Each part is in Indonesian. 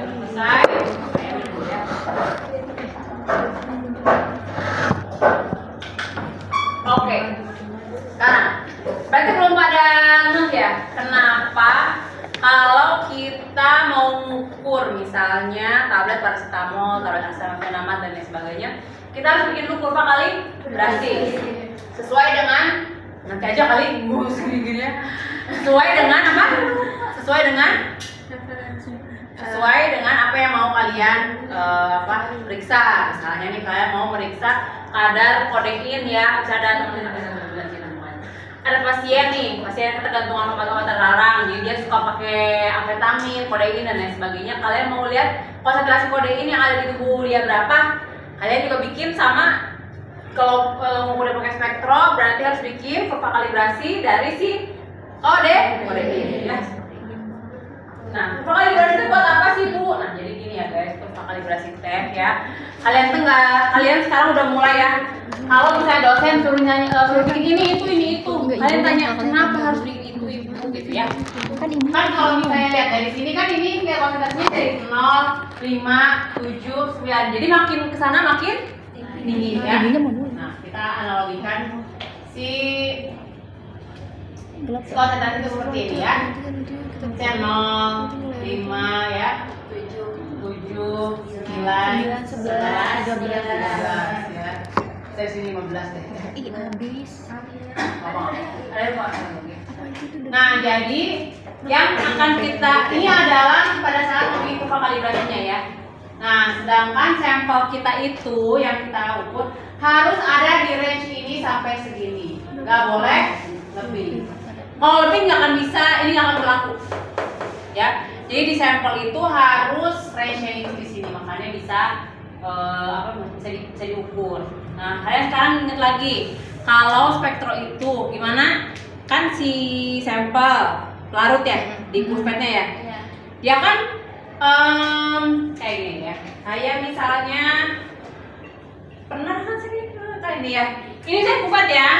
selesai. Oke. Sekarang berarti belum pada ngeh ya kenapa kalau kita mau mengukur misalnya tablet paracetamol, tablet asetaminomat dan lain sebagainya, kita harus bikin dulu kurva kalibrasi sesuai dengan nanti aja kali gini ya. Sesuai dengan apa? Sesuai dengan apa yang mau kalian periksa. Misalnya nih kalian mau meriksa kadar kodein ya, bisa ada pasien ketergantungan obat-obat terlarang, jadi dia suka pakai amfetamin, kodein dan lain sebagainya. Kalian mau lihat konsentrasi kodein yang ada di tubuh dia berapa, kalian juga bikin sama. Kalau udah pakai spektro berarti harus bikin kurva kalibrasi dari si kodein ya. Nah, kurva kalibrasi itu buat apa sih Bu? Nah, jadi gini ya guys, kurva kalibrasi tes ya. Kalian sekarang udah mulai ya. Kalau misalnya dosen suruh bikin ini itu, kalian tanya kenapa harus bikin itu gitu ya. Kan kalau misalnya lihat dari sini kan ini kayak konsentrasinya dari 0, 5, 7, 9. Jadi makin kesana makin tinggi ya. Nah, kita analogikan si konsentrasi itu seperti ini ya. 0, 5 ya, 7, 9, 11, 12 ya. Saya sini 15 deh. Ih, habis. Nah, jadi yang akan kita ini adalah pada saat uji kurva kalibrasinya ya. Nah, sedangkan sampel kita itu yang kita ukur harus ada di range ini sampai segini. Nggak boleh lebih. Kalau lebih nggak akan bisa, ini nggak akan berlaku. Ya. Jadi di sampel itu harus range-nya itu di sini, makanya bisa bisa diukur. Nah, kalian sekarang ingat lagi kalau spektro itu gimana? Kan si sampel larut ya di kurvetnya ya. Dia kan kayak gini ya. Kayak misalnya pernah kan sih kayak ini ya. Ini saya kurvet ya.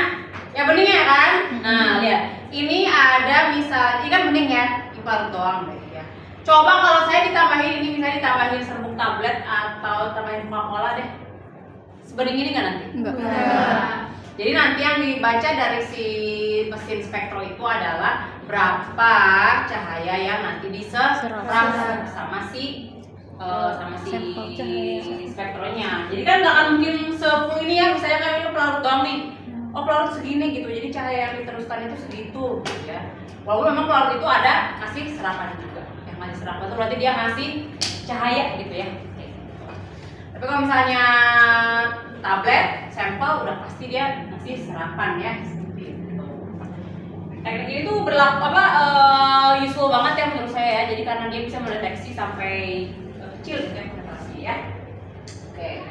Yang bening ya kan? Nah, lihat. Ini ada ini kan bening ya. Ini larut doang deh ya. Coba kalau saya ditambahin ini, misalnya ditambahin serbuk tablet atau tambahin Coca-Cola deh. Sebening ini nggak nanti? Enggak. Jadi nanti yang dibaca dari si mesin spektro itu adalah berapa cahaya yang nanti diserap sama si spektronya. Jadi kan nggak akan mungkin se-full ini ya, misalnya kan ini pelarut doang nih. Oh, pelarut segini gitu. Jadi cahaya yang diteruskan itu segitu gitu ya. Walaupun memang pelarut itu ada ngasih serapan juga. Yang ngasih serapan itu berarti dia ngasih cahaya gitu ya. Tapi kalau misalnya tablet sampel udah pasti dia ngasih serapan ya seperti itu. Teknik ini tuh useful banget ya menurut saya ya. Jadi karena dia bisa mendeteksi sampai kecil gitu ya konsentrasi ya. Oke.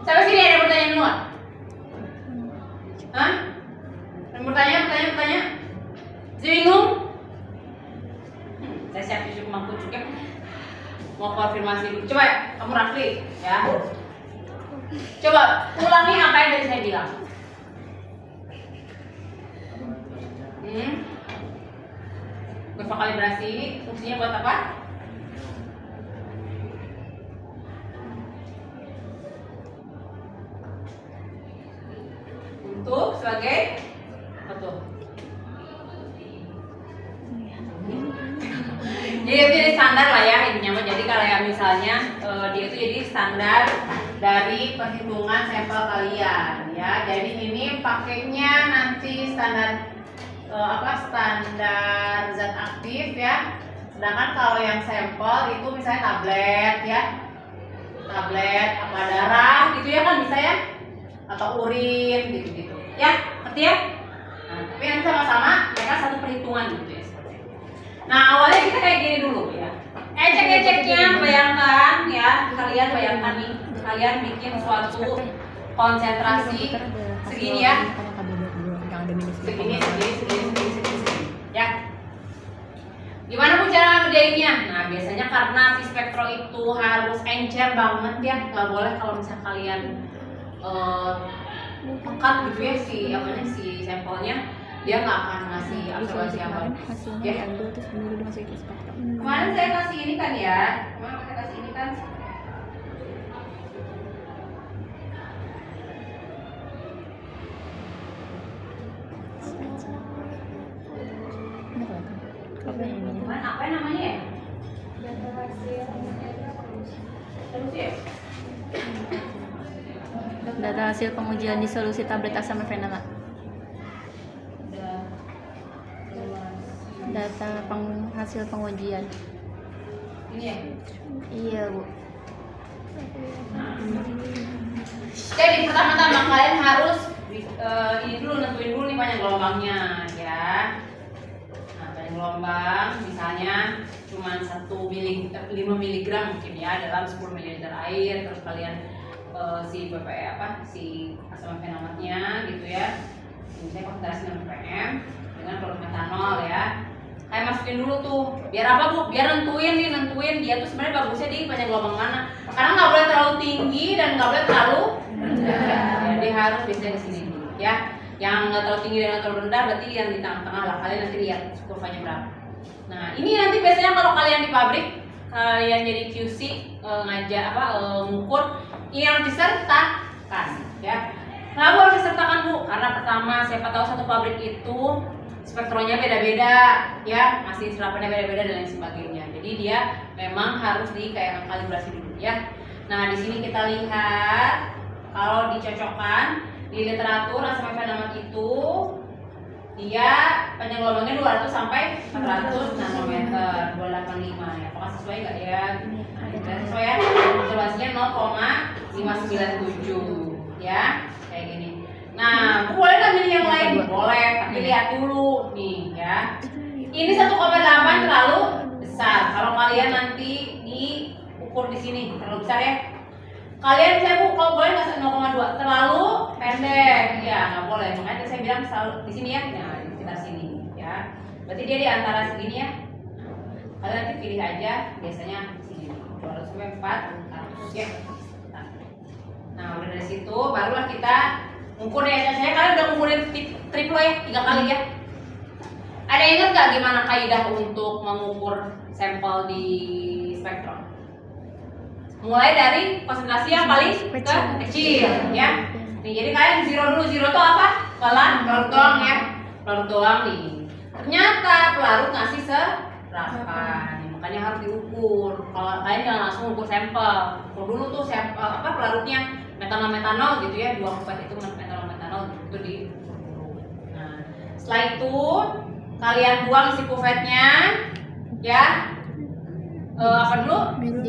Sampai sini ada pertanyaan luar? Hah? Ada pertanyaan? Jadi bingung? Saya siap cucuk mampu juga. Mau konfirmasi dulu. Coba kamu Rafli ya. Coba ulangi apa yang tadi saya bilang. Kurva kalibrasi ini fungsinya buat apa? Untuk sebagai apa tuh? Jadi itu jadi standar lah ya intinya. Jadi kalau ya misalnya dia itu jadi standar dari perhitungan sampel kalian ya. Jadi ini pakainya nanti standar standar zat aktif ya. Sedangkan kalau yang sampel itu misalnya tablet ya. Tablet apa darah gitu ya kan bisa ya. Atau urin gitu-gitu. Ya, ngerti ya? Nah, tapi nanti sama-sama mereka satu perhitungan gitu ya. Nah, awalnya kita kayak gini dulu ya. Ecek-eceknya bayangkan ya, kalian bayangkan nih, kalian bikin suatu konsentrasi segini ya. Segini ya. Gimana Bu cara ngerjainnya? Nah, biasanya karena si spektro itu harus encer banget ya, nggak boleh kalau misalnya kalian pekat gitu ya si sampelnya. dia nggak akan ngasih absorbasi yang kemarin bagus. hasilnya Ya. diambil terus baru dimasukin ke spektrum. Kemarin saya kasih ini kan ya, kemarin saya kasih ini kan. Ini kelihatan. Apa yang ini? Kemarin apa namanya ya? Terus ya? Data hasil pengujian di solusi tablet asam fenama. Udah keluar. Data hasil pengujian. Ini ya. Iya, Bu. Jadi pertama-tama kalian harus ini dulu, nentuin dulu nih panjang gelombangnya ya. Nah, panjang gelombang misalnya cuma 5 mg mungkin ya dalam 10 ml air, terus kalian si si asam fenomatnya gitu ya. Ini saya konsentrasi 6 ppm dengan produk metanol ya. Kayak masukin dulu tuh, biar apa Bu? Biar nentuin dia tuh sebenarnya bagusnya di panjang gelombang mana. Karena nggak boleh terlalu tinggi dan nggak boleh terlalu rendah. Jadi harus biasanya ke sini dulu ya. Yang nggak terlalu tinggi dan nggak terlalu rendah berarti yang di tengah-tengah lah. Kalian nanti lihat kurvanya berapa. Nah ini nanti biasanya kalau kalian di pabrik kalian jadi QC ngukur, ini harus disertakan ya. Kenapa harus disertakan Bu? Karena pertama siapa tahu satu pabrik itu spektronya beda-beda ya, masih serapannya beda-beda dan lain sebagainya. Jadi dia memang harus kayak kalibrasi dulu ya. Nah di sini kita lihat kalau dicocokkan di literatur asam fenomat itu dia panjang gelombangnya 200 sampai 400 nanometer 285 ya. Apakah sesuai nggak ya? Nah, tidak sesuai ya. Observasinya 0,597 ya kayak gini. Nah, boleh nggak milih yang lain? Boleh, tapi lihat dulu nih ya. Ini 1,8 terlalu besar. Kalau kalian nanti diukur di sini terlalu besar ya. Kalian kalau boleh nggak 0,2 terlalu pendek ya, nggak boleh. Makanya tadi saya bilang selalu di sini ya, nah di sekitar sini ya. Berarti dia di antara segini ya. Kalian nanti pilih aja, biasanya sini 200 sampai 400 ya. Nah, udah dari situ barulah kita ngukur ya. Saya kalian udah ngukurin triplo ya 3 kali ya. Ada yang ingat nggak gimana kaidah untuk mengukur sampel di spektrum? Mulai dari konsentrasi yang paling kecil ya. Nih jadi kalian zero dulu. Zero itu apa? Pelarut doang ya. Pelarut doang nih. Ternyata pelarut ngasih serapan. Makanya harus diukur. Kalau kalian jangan langsung ukur sampel. Ukur dulu tuh sampel pelarutnya. Metanol gitu ya, 2 kupet itu metanol itu diukur dulu. Nah, setelah itu kalian buang isi kuvetnya ya. Apa dulu?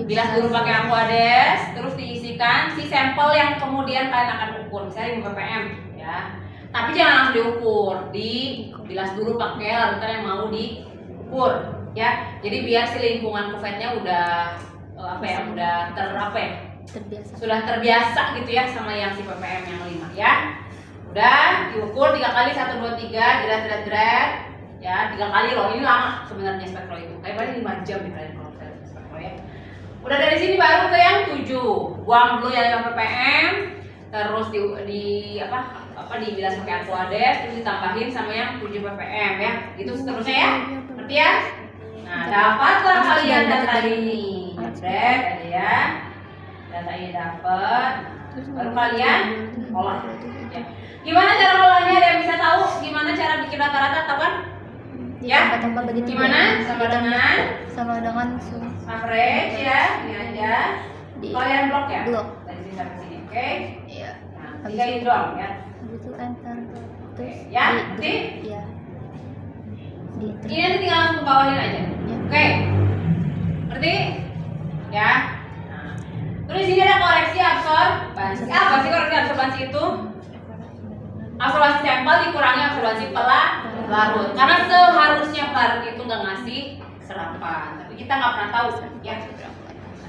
Bilas dulu pakai Aquades, terus diisikan si sampel yang kemudian kalian akan ukur, misalnya 5 ppm ya. Tapi jangan langsung diukur, dibilas dulu pakai larutan yang mau diukur ya. Jadi biar si lingkungan kuvetnya udah sudah terbiasa gitu ya sama yang si ppm yang 5 ya. Udah diukur 3 kali 1 2 3 jerat ya, 3 kali loh. Ini lama sebenarnya spektro itu. Kayak paling 5 jam nih kalian kalau spektro ya. Udah dari sini baru ke yang 7. Buang dulu yang 5 ppm, terus dibilas pakai Aquades, terus ditambahin sama yang 7 ppm ya. Gitu seterusnya ya. Ngerti ya? Nah, dapatlah kalian data ini. Jebret aja ya. Data ini dapat. Baru kalian olah. Ya. Gimana cara ngolahnya? Ada yang bisa tahu gimana cara bikin rata-rata, tahu kan? Ya. Gimana? Sama dengan average ya. Ini aja. Kalian blok ya? Blok. Dari sini sampai sini, oke? Iya. Nah, 3 ini doang ya. Itu enter. Terus ya, ngerti? Iya. Ini nanti tinggal langsung ke bawahin aja. Oke. Ngerti? Ya. Nah. Terus di sini ada koreksi absorbansi. Apa sih koreksi absorbansi itu? Absorbasi sampel dikurangi absorbasi pelarut. Karena seharusnya pelarut itu nggak ngasih serapan, tapi kita nggak pernah tahu ya.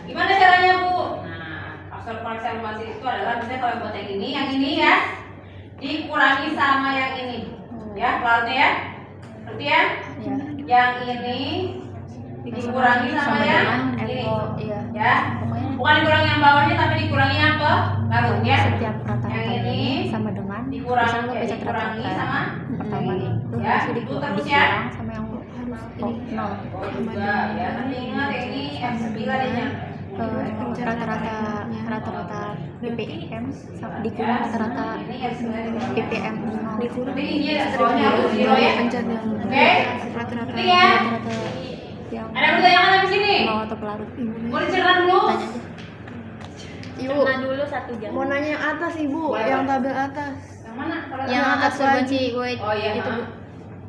Gimana caranya Bu? Nah, koreksi absorbasi itu adalah misalnya kalau buat yang ini ya dikurangi sama yang ini, ya pelarutnya ya, berarti ya. Yang ini dikurangi sama yang ini, ya. Pokoknya Bukan dikurangi yang bawahnya, tapi dikurangi yang ke larut ya. Setiap rata-rata Yang ini ini sama dengan dikurangi, misalnya lo pencet dikurangi rata-rata sama pertama ini. itu Ya, harus itu terus ya. dikurang sama yang harus nol. Oh juga ya, tapi ingat ya ini F9 ya. Rata-rata ppm dikurang rata-rata ppm dikurang. Tapi ini ada seruannya harus zero ya. Oke. Rata-rata Ini ya. yang Ada pertanyaan di sini? nol atau pelarut. Mau diceritakan dulu? Tanya aja. Ibu, dulu 1 jam. mau nanya yang atas ibu, Boleh, yang boleh. tabel atas. Yang mana? Kalau Yang atas absorbensi weight Oh iya. itu.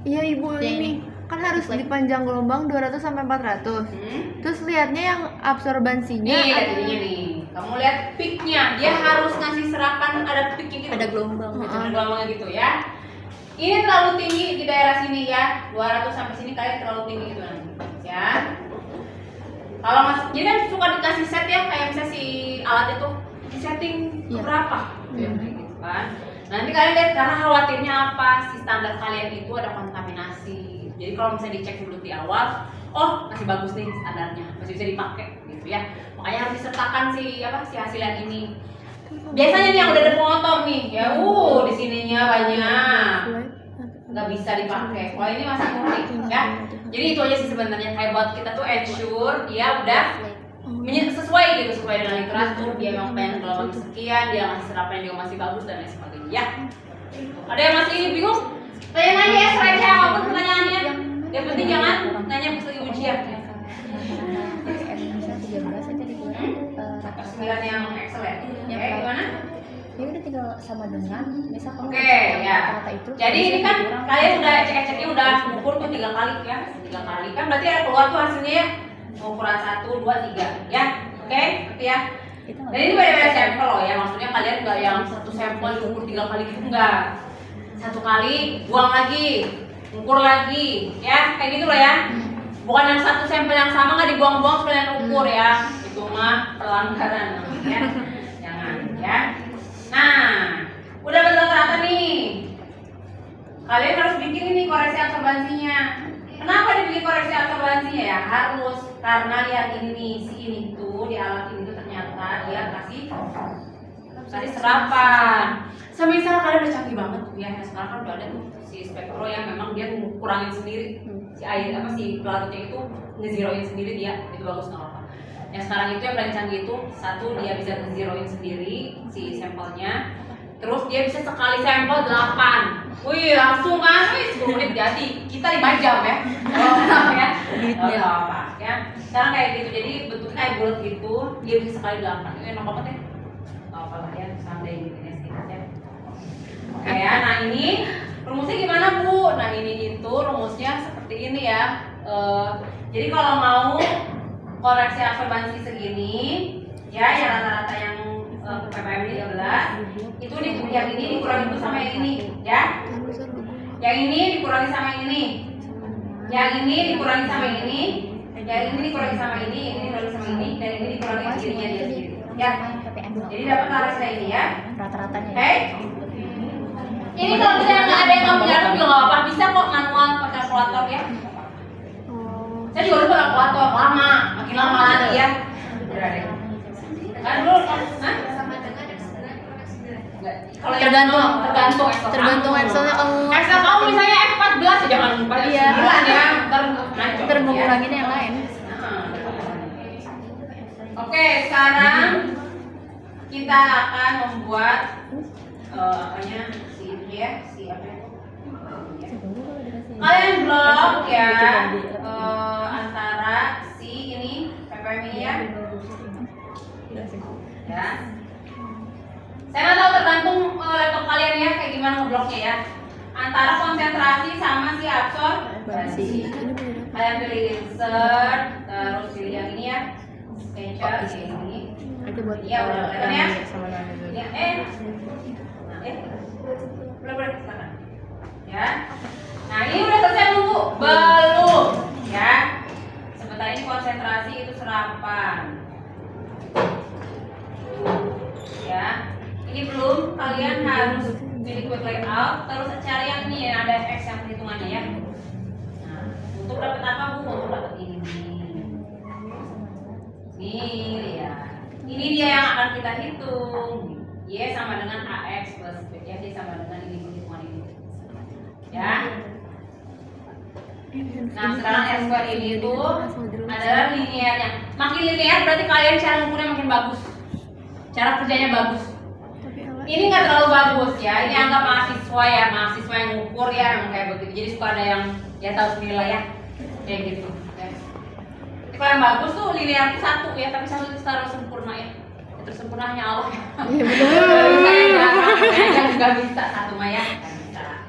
Iya ibu, Yang ini kan harus Like. dipanjang gelombang 200 sampai 400. Terus lihatnya yang absorbensinya Nih, lihat ininya nih. Kamu lihat peaknya, dia harus ngasih serapan ada peaknya gitu. Ada gelombang gitu. Ada gelombangnya gitu ya. Ini terlalu tinggi di daerah sini ya. 200 sampai sini kalian terlalu tinggi gitu nanti. Ya. Kalau mas, jadi kan suka dikasih set ya, kayak misalnya si alat itu di setting Iya. berapa, ya, kayak gitu kan. Nanti kalian lihat karena khawatirnya apa, si standar kalian itu ada kontaminasi. Jadi kalau misalnya dicek dulu di awal, oh masih bagus nih standarnya, masih bisa dipakai gitu ya. Makanya harus disertakan si hasil yang ini. Biasanya nih yang udah termotor nih, ya di sininya banyak. Nggak bisa dipakai. Kalau ini masih murni ya. Jadi itu aja sih sebenarnya kayak buat kita tuh ensure dia udah sesuai gitu, sesuai dengan literatur, dia memang pengen gelombang sekian, dia ngasih serapan dia masih bagus dan lain sebagainya ya. Ada yang masih bingung? Tanya aja ya, serahnya apapun pertanyaannya. Yang penting jangan nanya pas lagi ujian. Bisa 13 aja dikurang rata-rata. 9 yang Excel ya? Yang Oke, gimana? Ya udah tinggal sama dengan misal kamu Oke, ya. rata-rata itu. Jadi ini kan dikurang kalian udah cek-ceknya udah ukur tuh 3 kali ya. 3 kali kan berarti ada keluar tuh hasilnya ya. Ukuran 1, 2, 3 ya. Oke, ngerti ya? Itu Dan ini beda-beda sampel loh ya. Maksudnya kalian nggak yang satu sampel diukur 3 kali gitu enggak. 1 kali buang lagi, ukur lagi ya. Kayak gitu loh ya. Bukan yang satu sampel yang sama nggak dibuang-buang sekalian ukur ya. Itu mah pelanggaran ya. Jangan ya. Nah, udah rata-rata nih. Kalian harus bikin ini koreksi absorbansinya. Kenapa dibikin koreksi absorbansinya ya? Harus karena lihat ini nih, si ini tuh di alat ini tuh ternyata dia kasih serapan. Semisal kalian udah canggih banget tuh ya, sekarang kan udah ada tuh si spektro yang memang dia kurangin sendiri si air si pelarutnya itu ngezeroin sendiri dia, itu bagus nggak apa. Yang sekarang itu yang paling canggih itu satu dia bisa ngezeroin sendiri si sampelnya. Terus dia bisa sekali sampel 8. Wih, langsung kan, 10 menit jadi. Kita 5 jam ya. Kalau ya. Duitnya apa ya. Sekarang kayak gitu. Jadi bentuknya kayak bulat gitu, dia bisa sekali 8. Enak banget ya. Enggak apa lah ya, sampai gitu ya sedikitnya. Oke ya, nah ini rumusnya gimana Bu? Nah ini itu rumusnya seperti ini ya. Jadi kalau mau koreksi absorbansi segini, ya yang rata-rata yang ppm 13 itu yang ini dikurangi itu sama yang ini ya. Yang ini dikurangi sama yang ini. Yang ini dikurangi sama yang ini. Yang ini dikurangi sama ini dikurangi sama ini, dan ini dikurangi dirinya dia sendiri. Ya. Jadi dapat hasilnya ini ya. Rata-ratanya. Oke. Ini kalau misalnya nggak ada yang nggak punya juga nggak apa-apa, bisa kok manual pakai kalkulator ya. Saya juga dulu pakai kalkulator lama, makin lama lagi ya. Udah deh. Kan dulu, kalau tergantung Tergantung Excelnya kamu. Excel kamu misalnya F14 ya jangan banyak Iya. 9 ya, ntar ngaco. Ntar mau ngurangin yang lain. Oke, sekarang kita akan membuat apanya si ini ya, si apa itu? Kalian blok ya antara si ini ppm ini ya. Ya. Saya nggak tahu tergantung laptop kalian ya kayak gimana ngebloknya ya. Antara konsentrasi sama si absorbansi. Kalian pilih insert, terus pilih yang ini ya. Screenshot ini. Itu buat Iya, udah kelihatan ya? sama dengan itu. Ya, boleh silakan. Ya. Nah, ini udah selesai belum, Bu? Belum. Ya. Sebentar ini konsentrasi itu serapan. Ya. Ini belum, kalian harus pilih quick layout, terus cari yang ini ya, ada X yang perhitungannya ya. Nah, untuk dapat apa Bu? Untuk dapat ini. Nih ya. Ini langsung Y sama dengan AX plus B. Ya, Y sama dengan ini hitungan ini. Ya. Nah, sekarang S square ini tuh adalah linearnya. Makin linear berarti kalian cara ngukurnya makin bagus. Cara kerjanya bagus. Ini nggak terlalu bagus ya. Ini anggap mahasiswa ya, mahasiswa yang ngukur ya, memang kayak begitu. Jadi suka ada yang ya tahu sendiri lah ya, kayak gitu. Ya. Kalau yang bagus tuh linear itu satu ya, tapi satu itu secara sempurna ya. Terus sempurna hanya Allah. Iya benar. Saya juga bisa satu maya.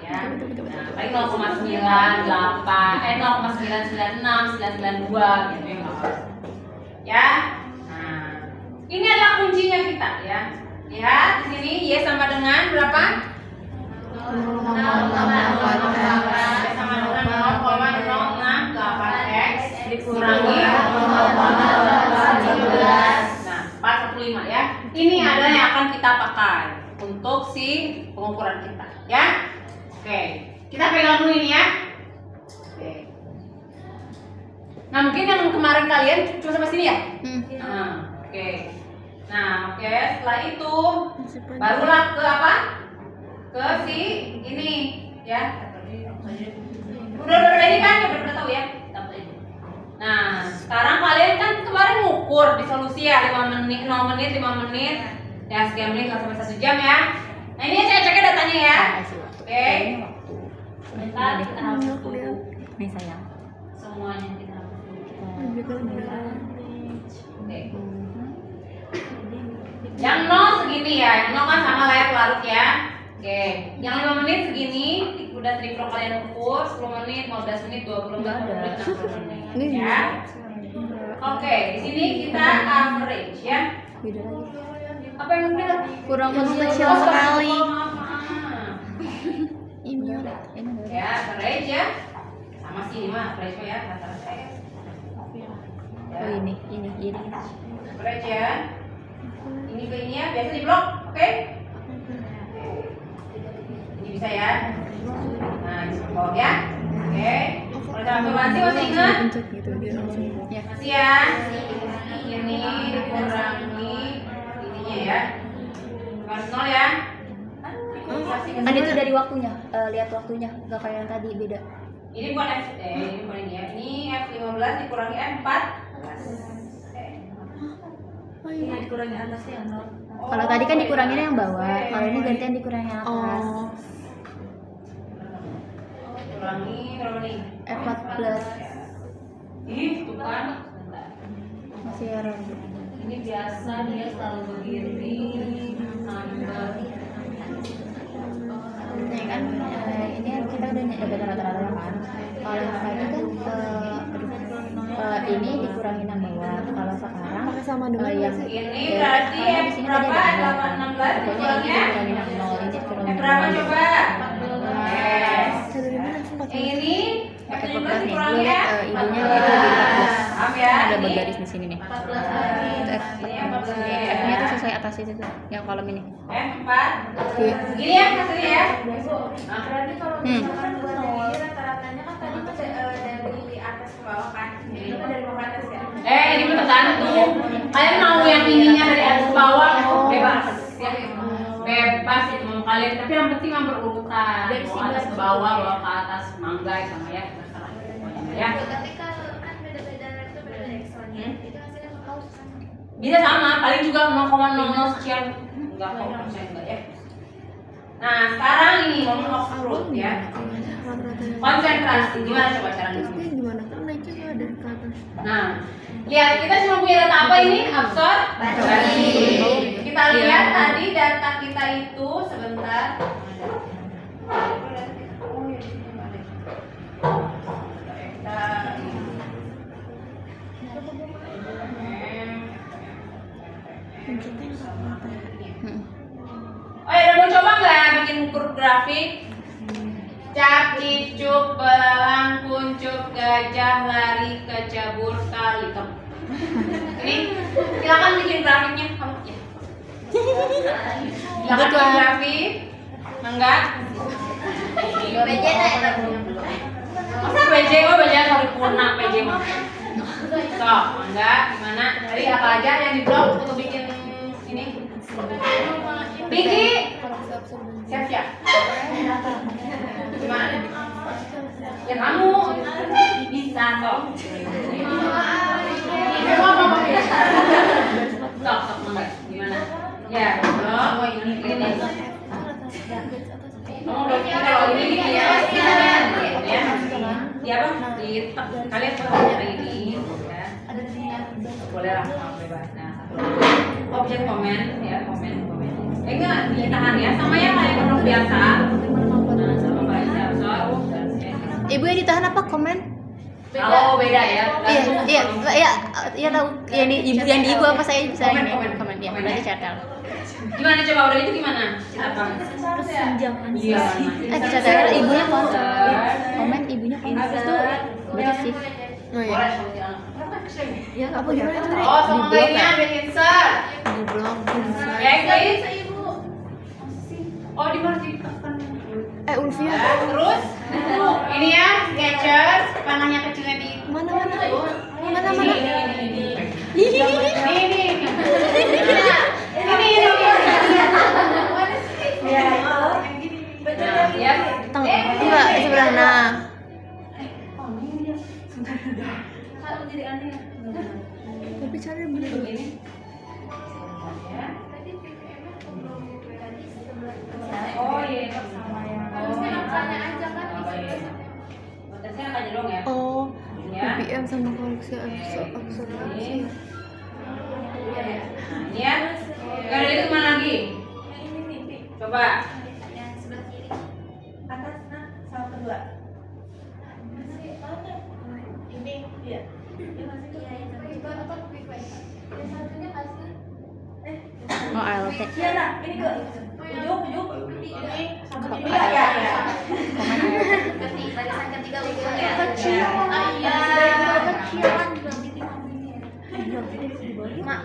Ya. Nah, paling 0,98, 0,996, 992 gitu ya. Ya. Nah, ini adalah kuncinya kita ya. Lihat di sini Y sama dengan berapa? 0,068. Sama dengan 0,068 X dikurangi 0,018. Nah, 415 ya. Ini adalah yang akan kita pakai untuk si pengukuran kita ya. Oke, kita pegang dulu ini ya. Oke. Nah, mungkin yang kemarin kalian cuma sampai sini ya? Nah, oke. Nah, oke, setelah itu barulah ke apa? Ke si ini ya. Udah ini kan udah tahu ya. Nah, sekarang kalian kan kemarin ngukur di solusi ya 5 menit, 0 menit, 5 menit, ya sekian menit sampai 1 jam ya. Nah, ini cek datanya ya. Oke. Sebentar kita harus tutup. Nih sayang. Semuanya kita harus tutup. Oke. Yang 0 segini ya, yang 0 kan sama layar larut ya. Oke, yang 5 menit segini, udah triplo kalian ukur, 10 menit, 15 menit, 20 menit, 30 menit, 60 menit ya. Oke, di sini kita average ya. Beda lagi. Apa yang beda? Kurang kecil sekali. Ini Ya, average ya. Sama sih ini mah average ya, rata-rata ya. Oh ini. Average ya. Ini ke ini ya, biasa di blok, oke? Ini bisa ya. Nah, di bawah ya. Oke. Kalau dalam informasi masih ingat? Gitu dia langsung. Ya. Masih ya. Ini dikurangi ininya ya. Mas 0 ya. Kan itu dari waktunya, lihat waktunya, nggak kayak yang tadi beda. Ini bukan ini bukan ini ya. Ini F15 dikurangi F14. Ini dikurangi atasnya yang 0. Kalau tadi kan dikurangin yang bawah, kalau ini gantian dikurangin yang atas. Kurangi berapa nih? F14 Ih, tuh kan. Bentar. masih error. Ini biasa dia selalu begini. Nambah. Nih kan, ini kita udah dapat rata-rata kan. Kalau yang tadi kan, ini dikurangin yang bawah. Kalau sekarang sama dengan yang Ini berarti di sini tadi ada 816 pokoknya ini dikurangin yang 0, ini dikurangin berapa yang 0. coba? Yes. Yang Ini F14 nih, lu dikurangi lihat ya? ibunya itu di 14. Paham ya? Ada Ini bergaris di sini nih. 14 lagi. Itu F14. F-nya tuh sesuai atas itu tuh, yang kolom ini. F4. Gini ya hasilnya ya. Nah, berarti kalau misalkan buat dari rata-ratanya kan tadi tuh dari atas ke bawah kan. Ini tuh dari bawah ke atas ya. Ini mah tergantung. Kalian mau yang ininya dari atas ke bawah bebas. Ya. Bebas itu mau kalian, tapi yang penting yang berurutan. Dari atas ke bawah ke atas, manggai sama ya. Terserah pokoknya ya. Tapi kalau kan beda-beda itu beda-beda Excelnya, itu hasilnya sama sama. Bisa sama, paling juga 0,00 sekian. Enggak kok, enggak ya. Nah, sekarang ini moment of truth ya. Konsentrasi, gimana coba caranya? Ini gimana? Kan naiknya nggak ada ke atas. Nah, lihat kita cuma punya data apa ini? Absorpsi. Kita lihat tadi data kita itu sebentar. Oh ya, udah mau coba nggak bikin kurve grafik? Cap, cicuk, belalang, kuncup, gajah, lari, kecebur, kalikem. Ini silakan bikin grafiknya kamu ya. Silakan bikin grafik. Enggak? BJ naik Masa PJ? Oh, PJ paripurna PJ mah. So, enggak gimana? Tadi apa aja yang di blog untuk bikin ini? Miki, koreksi absorbensi. siap-siap. Gimana? Ya kamu bisa kok. Sok, mangga. Gimana? Ya, oh ini. Oh, berarti kalau ini ya, ya apa? Di kalian pakai ini, ya. Boleh lah, bebas. Nah, objek komen, ya komen. Enggak ditahan ya, sama yang lain huruf biasa. Nah, sama baca absorb dan Ibu yang ditahan apa komen? Oh, beda ya. Iya tahu. Yang di ibu apa saya bisa Komen, ini. komen. Komen ya. Komen, Berarti ya. catat. Gimana coba udah itu gimana? Apa? Iya. Catat ibunya konsep. Komen ibunya konsep. Insert. Itu berarti sih. Oh iya. Boleh. Ya apa gimana itu? Dek? Oh, sama Di blog lainnya ya? ambil insert. Di blog. Baik, please. Oh, di mana ditekan? Ulfia. Terus ini ya, Skechers, panahnya kecilnya di Mana? Ini. Ya. Enggak, sebelah nah. Tapi cara bener. Begini. Oh iya, sama yang. Batasnya akan jelong ya. Oh, Ya. BPM sama koleksi absorbensi. Ini ya. Gak ada itu mana lagi? Coba. Yang sebelah kiri. Atas sama kedua. Ini dia. Dia masih Iya, yang sama juga apa quick way. Yang satunya kasih. Oh, ALT. Iya nah, ini ke ujung. Ini sama ini ya. Barisan ketiga ujung ya. Kecil. Iya. Mak,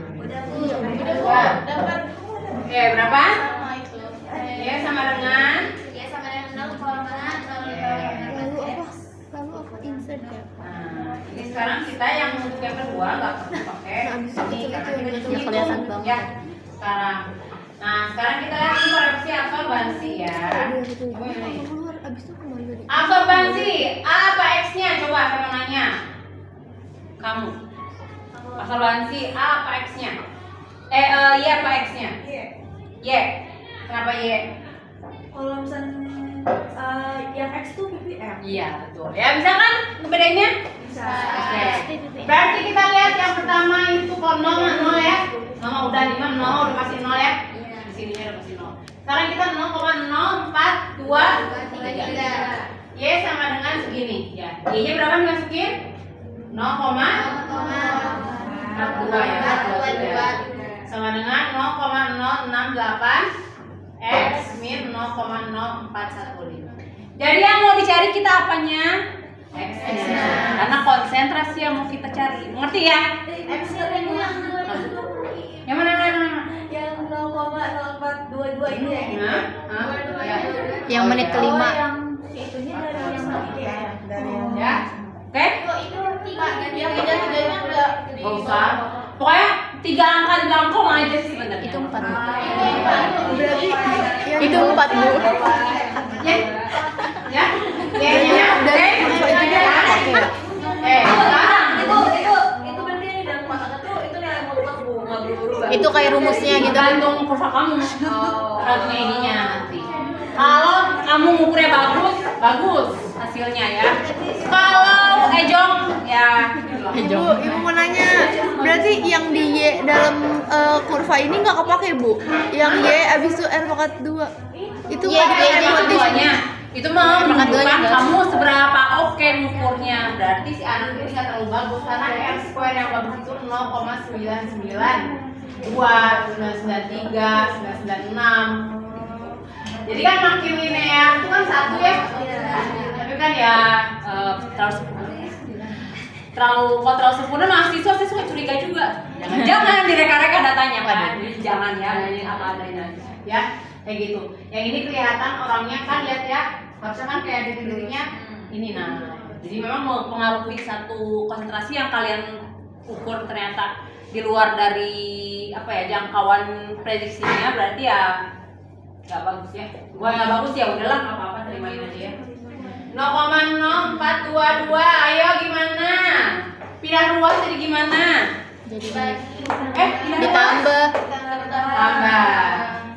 Wah. dapat. Oke, berapa? Sama itu. Ya, sama dengan Ya sama dengan 0, kalau mana 0. Lalu apa insert ya? Nah, ini sekarang kita yang untuk yang kedua nggak perlu pakai Nah, abis ini itu karena yang kita itu hitung. kelihatan banget. Ya, sekarang. Nah, sekarang kita lihat ini koreksi absorbansi ya. Keluar abis itu kemana tadi? Absorbansi, A apa X-nya? Coba saya mau nanya. Kamu. Absorbansi A apa X-nya? Y apa X-nya? Iya. Y. Kenapa Y? Kalau misalnya yang X tuh BPM. Iya, betul. Ya, bisa kan ngebedainnya? Bisa. Oke. Berarti kita lihat yang pertama itu kalau 0 ya. Nama udah 5 0 udah pasti 0 ya. Di sininya udah pasti 0. Sekarang kita 0,042 3. Y sama dengan segini ya. Y-nya berapa dimasukin? 0,42 ya. 42. Sama dengan 0,068 X min 0,0415. Jadi yang mau dicari kita apanya? X-nya. Karena konsentrasi yang mau kita cari. Ngerti ya? X-nya yang Yang mana? yang 0,0422 ini ya. Hah? Hah? Ya. Yang menit kelima. Yang itunya dari yang ketiga ya. Dari yang Ya. Oke? Itu 3 yang tiga-tiganya enggak. Gak usah. Pokoknya 3 angka di dalam koma aja sih sebenarnya. Itu 4. Berarti Itu 4, Bu. Ya. Ya. Y-nya. Dari kurva itu dia pakai ya? Sekarang itu berarti yang di dalam kotak itu yang mau nggak berubah. Itu kayak rumusnya gitu. tergantung kurva kamu. Tergantung ininya nanti. Kalau kamu ngukurnya bagus hasilnya ya. Kalau ejong ya. Ibu mau nanya, berarti yang di Y dalam kurva ini nggak kepake, Bu? Yang Y abis itu R pangkat 2 itu Y nggak dipakai buat pangkat di duanya. Itu mau Pangkat duanya menunjukkan enggak? kamu seberapa oke ngukurnya. Berarti si anak ini nggak terlalu bagus karena R square yang bagus itu 0,992, 993, 996. Jadi kan makin linear itu kan 1 ya. Tapi kan ya kalau terlalu sempurna mahasiswa curiga juga. Jangan direka-reka datanya kan. Jadi jangan ya, ini apa adanya ya. Kayak gitu. Yang ini kelihatan orangnya kan lihat ya. Harusnya kan kayak detik-detiknya ini nah. Jadi memang mempengaruhi satu konsentrasi yang kalian ukur ternyata di luar dari apa ya jangkauan prediksinya, berarti ya Nggak bagus ya. Gua nggak bagus ya, udahlah nggak apa-apa, terimain aja ya. 0,0422, ayo gimana? Pindah ruas jadi gimana? Jadi Pindah ditambah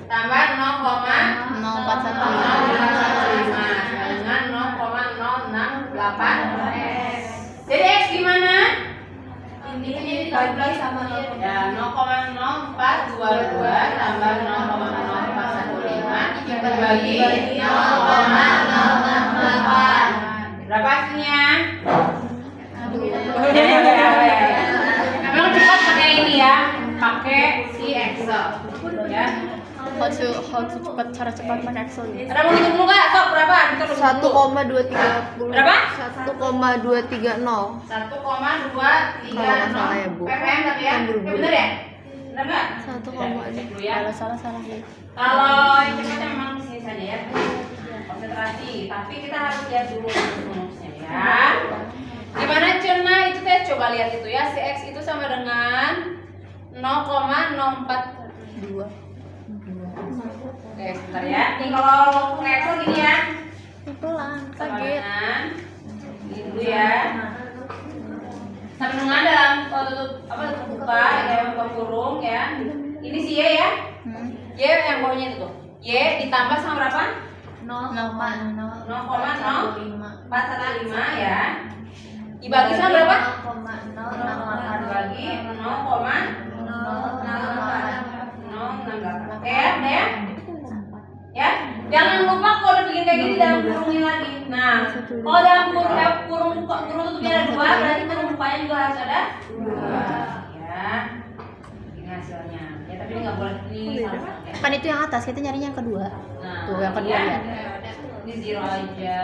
tambah 0,0415 dengan 0,068. Jadi X gimana? Ini dibagi sama Ya, 0,0422 tambah 0,0415 dibagi 0,068. Berapa hasilnya? Memang cepat pakai ini ya, pakai si Excel ya. how to cepat cara cepat pakai Excel gitu. Ada mau hitung dulu nggak? Sok berapa? Hitung dulu. 1,230. Berapa? 1,230. 1,230 Kalau nggak salah ya, Bu. ppm tapi ya? Kan buru-buru. Bener ya? Bener nggak? 1, Cek dulu ya. Kalau salah ya. Kalau yang cepatnya memang di sini saja ya. Konsentrasi, tapi kita harus lihat dulu rumusnya ya. Gimana Cuna itu teh? Coba lihat itu ya. Si X itu sama dengan 0,042. Oke, sebentar ya. Nih kalau pakai Excel gini ya. Pelan, Sama kaget. dengan ini dulu ya. Sama dengan dalam tutup apa terbuka ya, buka kurung ya. Ini si Y ya. Y yang bawahnya itu tuh. Y ditambah sama berapa? 0,0415 ya. Dibagi sama berapa? Dibagi 0,068. Oke ya, udah ya? Ya, jangan lupa kalau udah bikin kayak gini dalam kurungin lagi. Nah, kalau dalam kurung tutupnya ada 2, berarti kurung bukanya juga harus ada 2. Ya, ini hasilnya. Ya, tapi ini nggak boleh ini salah ya. Kan itu yang atas, kita nyarinya yang kedua. Nah, Tuh, yang kedua ya. Ini 0 aja.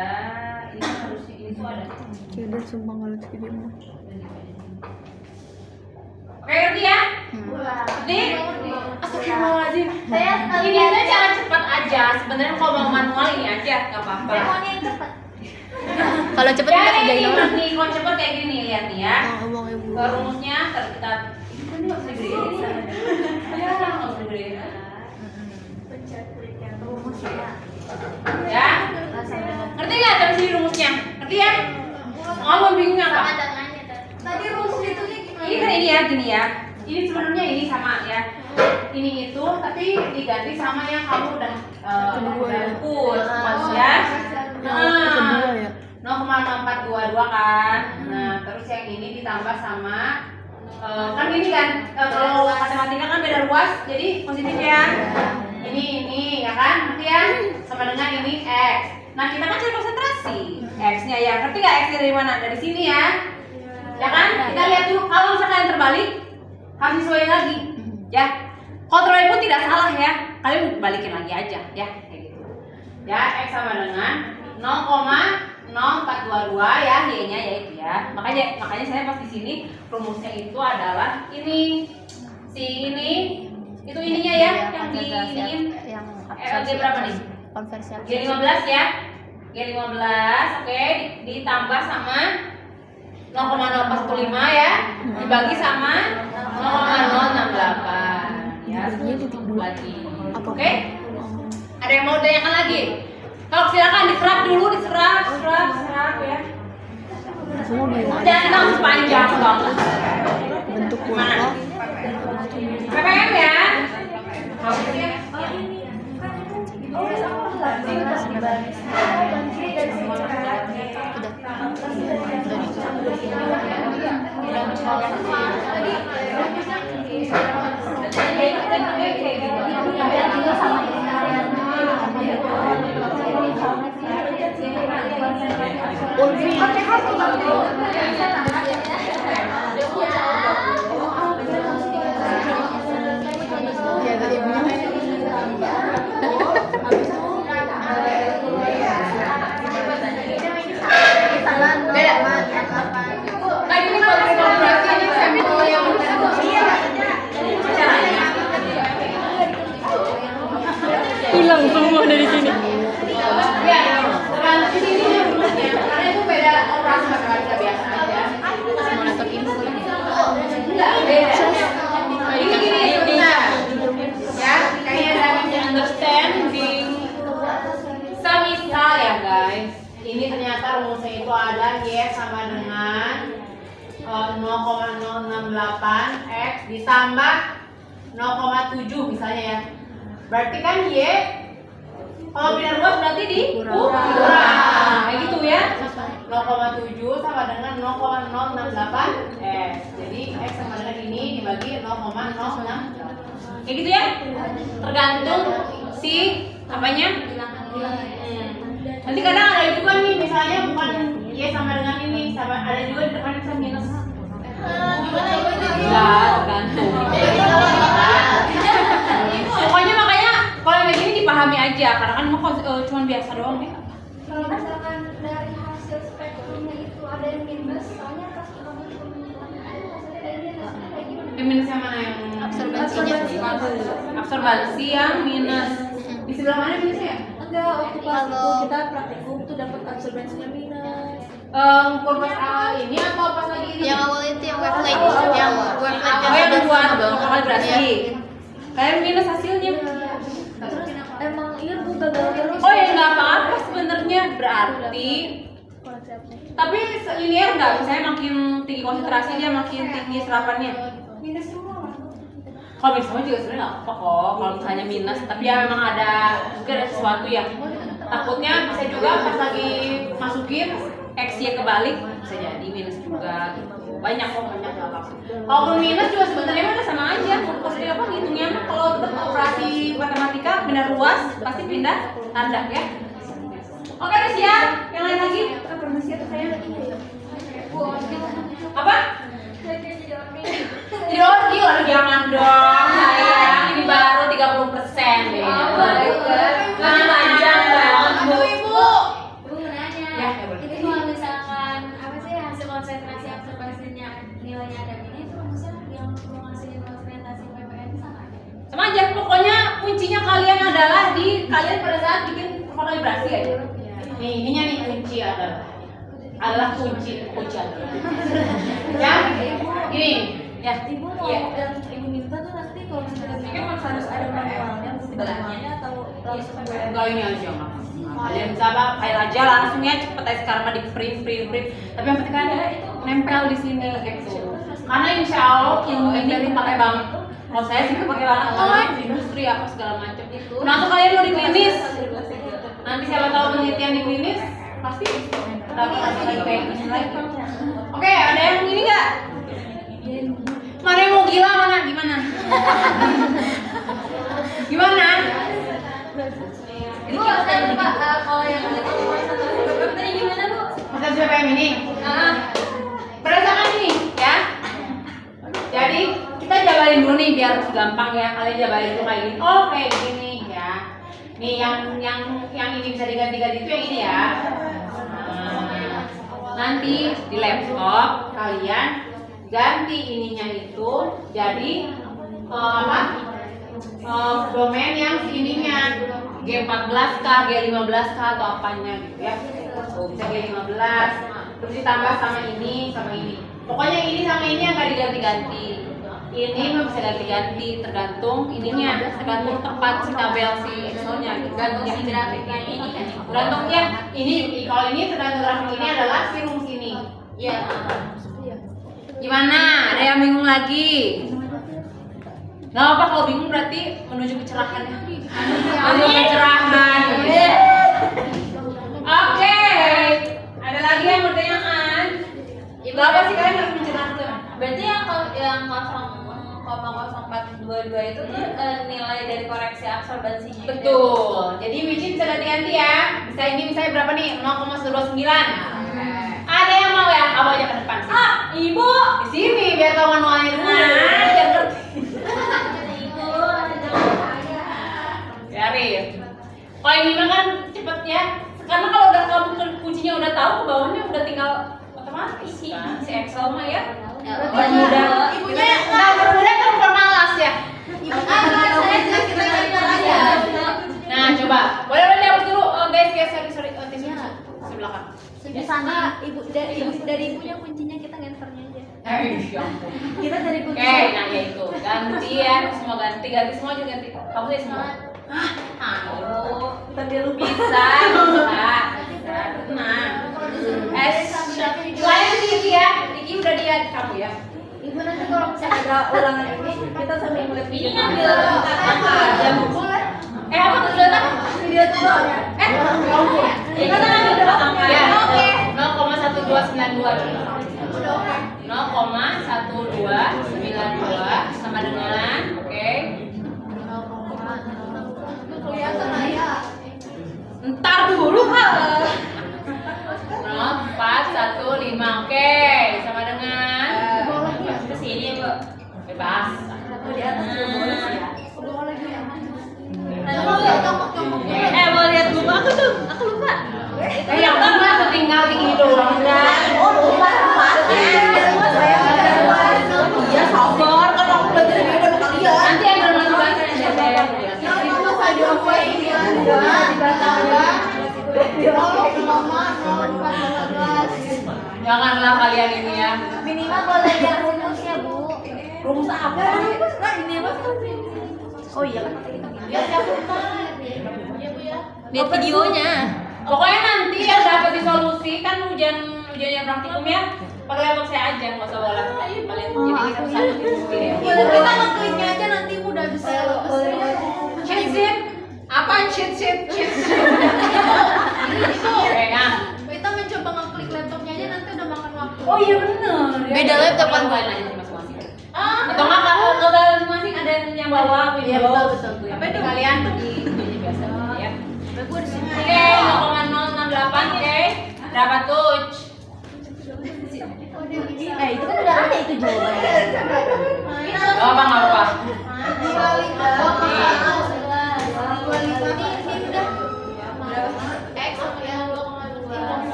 Ini kan harusnya ini tuh ada. Jadi sumpah nggak lucu video mah. Oke, ngerti ya? Ngerti? Astagfirullahaladzim. Ini aja cara cepat aja. Sebenarnya kalau mau manual ini aja, nggak apa-apa. Kalau cepet Ya, kita kerjain orang. nih, kalau cepet kayak gini, lihat nih ya. Ngomong Ibu. Rumusnya kita ini nggak usah digedein. Ya, nggak usah digedein. Ya, ngerti nggak cara sih rumusnya? Ngerti ya? Ngomong bingung apa? Tadi rumus hitungnya gimana? Ini kan ini ya, gini ya. Ini sebenarnya ini sama ya. Ini itu, tapi diganti sama yang kamu udah Kedua ya. ikut, ya. Kedua ya. 0,0422 kan. Nah, terus yang ini ditambah sama kan gini kan, kalau matematika kan beda ruas, jadi positif ya. Ini ya kan, ngerti ya? Sama dengan ini X. Nah, kita kan cari konsentrasi X-nya ya. Ngerti nggak X dari mana? Dari sini ya. Ya kan? Kita lihat dulu. Kalau misalkan terbalik, harus disesuaikan lagi. Ya. Kontrol Ibu tidak salah ya. Kalian balikin lagi aja ya, kayak gitu. Ya, X sama dengan 0,0422 ya, Y-nya ya itu ya. Makanya saya pas di sini rumusnya itu adalah ini. Si ini itu ininya ya, yang di yang G berapa nih? konversi G15 ya. G15, oke, ditambah sama 0,045 ya. Dibagi sama 0,068 ya. Lagi. Oke? Ada yang mau tanyakan lagi? Kalau silakan diserap dulu, diserap ya. Semua bingung. Jangan langsung panjang banget. Bentuk Mana? kurva. PPM ya. Ya, ada ibunya. Beda. Nah, ini kalau kolaborasi ini sampel yang caranya. hilang semua dari sini. Ya, terus di sini rumusnya karena itu beda operasi matematika biasa aja. 0,068 X ditambah 0,7 misalnya ya. Berarti kan Y kalau bina ruas berarti kurang. Kayak gitu ya. 0,7 sama dengan 0,068 X. Jadi X sama dengan ini dibagi 0,068. Kayak gitu ya. Tergantung si apanya? Nanti kadang ada juga nih misalnya bukan Y sama dengan ini, sama ada juga di depan bisa minus. Ya, tergantung. Pokoknya makanya kalau yang kayak gini dipahami aja, karena kan mau cuma biasa doang ya. Kalau misalkan dari hasil spektrumnya itu ada yang minus, soalnya pas kamu pemilihan itu hasilnya dari minus, kayak gimana? Yang minus yang mana yang Absorbensinya. absorbansi yang minus. Di sebelah mana minusnya ya? Enggak, waktu pas itu Kalau- kita praktikum tuh dapat absorbensinya minus. Kurva ini atau pas lagi ini? Yang awal itu yang wavelength, yang wavelength Oh, yang buat double. kalibrasi. Kayak minus hasilnya. Terus emang iya bu gagal terus. Oh ya nggak apa-apa sebenarnya berarti. Tapi linear nggak? Misalnya makin tinggi konsentrasi dia makin tinggi serapannya. Minus semua. Kalau minus semua juga sebenarnya nggak apa kok. Kalau misalnya minus, tapi ya memang ada mungkin ada sesuatu ya. Takutnya bisa juga pas lagi masukin X-nya kebalik bisa jadi minus juga. Banyak kok banyak nggak apa-apa. Kalau minus juga sebenarnya udah sama aja. Pasti apa ngitungnya mah kalau operasi matematika pindah ruas pasti pindah tanda ya. Oke udah siap. Yang lain lagi? Permisi atau saya? Apa? Jadi orgi lah jangan dong. Sayang ini baru 30% deh. Masih panjang banget bu. Ibu. Bu nanya, Ya, ya boleh. itu kalau misalkan apa sih hasil konsentrasi absorbensinya nilainya ada ini itu maksudnya yang mau ngasih konsentrasi ppn sama aja. Sama aja pokoknya kuncinya kalian adalah di kalian pada saat bikin kalibrasi aja. Nih ininya nih kunci adalah kunci adalah. Ya ini ya. Ibu mau Iya. yang ibu minta tuh nanti kalau misalnya bikin harus ada manualnya, bukti manualnya atau langsung Enggak ini aja nggak apa-apa. Kalian bisa apa file aja langsung ya cepet aja sekarang mah di print. Tapi yang penting kan nempel di sini gitu. Karena insya Allah ilmu ini dipakai banget. Kalau saya sih pakai banget di industri apa segala macam. Nah tuh kalian mau di klinis, nanti siapa tahu penelitian di klinis pasti dapat hasil lagi kayak gini lagi. Oke, ada yang ini nggak? Mana yang mau gila mana? Gimana? Gimana? Ibu saya lupa kalau yang itu tadi gimana bu? Masa siapa yang ini? Berdasarkan ini ya. Jadi kita jabarin dulu nih biar gampang ya. Kalian jabarin dulu kayak gini. Oh kayak gini ya. Nih yang ini bisa diganti-ganti itu yang ini ya. Nanti di laptop kalian ganti ininya itu jadi apa? Domain yang ininya G14K, G15K atau apanya gitu ya. Bisa G15 terus ditambah sama ini. Pokoknya ini sama ini yang nggak diganti-ganti. Ini nggak bisa ganti-ganti tergantung ininya, tergantung tempat si tabel si Excelnya gitu. Tergantung si grafiknya ini kan. Tergantung ya ini kalau ini tergantung grafik ini adalah si rumus ini. Iya. Gimana? Ada yang bingung lagi? Gak apa kalau bingung berarti menuju kecerahan ya. Menuju kecerahan. Oke. Ada lagi yang pertanyaan? Ibu apa sih kalian harus mencerah tuh? Berarti yang 0,0422 itu tuh nilai dari koreksi absorbensinya. Betul. Jadi Wicin bisa ganti-ganti ya. Bisa ini misalnya berapa nih? 0,129. Ada yang mau ya? Kamu aja ke depan sih. Ibu di sini biar tahu manualnya dulu. Biar ngerti. Biarin. Kalau ini mah kan cepet ya. Karena kalau udah kamu kuncinya udah tahu, ke bawahnya udah tinggal otomatis kan. Si Excel mah ya. Mudah. Ibunya nggak bermudah perempuan malas ya. Nah coba, boleh dihapus dulu guys, sorry tisu belakang. Sama ibu dari ibunya kuncinya kita ngenternya aja. Kita dari kunci. Oke, nah ya itu ganti ya, semua ganti semua juga ganti. Kamu sih semua. Ayo, Tapi lu bisa. Tenang. Lain Diki ya, Diki udah dia kamu ya. Ibu nanti kalau misalnya ada ulangan ini kita sambil ngeliat Ini video. ngambil angka aja Bu. Boleh. Apa tujuan apa? Video tutorialnya. Kita ngambil berapa angka? Ya, Oke. 0,1292. 0,1292 sama dengan oke. Kelihatan lah ya. Ntar dulu ah. 0415 oke sama dengan kesini Bu. Bebas. Di atas juga boleh sih ya. Mau lihat buku aku tuh, aku lupa. Yang lupa tinggal tinggi doang kan. Ya sabar, kan aku belajar dari kalian. Nanti yang bermanfaat bahasa yang saya. Janganlah kalian ini ya. Minimal boleh lihat rumusnya, Bu. Rumus apa? Nah, ini apa sih? Oh iya kan. Lihat videonya. Pokoknya nanti yang dapat disolusi kan ujiannya praktikum ya. Pakai laptop saya aja, nggak usah bawa laptop kalian. Jadi satu-satu sendiri. Kita ngekliknya aja nanti udah bisa Cheat sheet. Apa cheat sheet? Cheat sheet. Oke, nah. Kita mencoba ngeklik laptopnya aja nanti udah makan waktu. Oh iya bener. Beda laptop kan, Bu? Aja sih masing-masing. Atau nggak kalau masing-masing ada yang bawa Windows. Iya, betul. Apa itu kalian di biasa ya. Oke, 0,068 oke. Berapa tuh? Itu kan udah ada itu jawabannya. Gak apa-apa.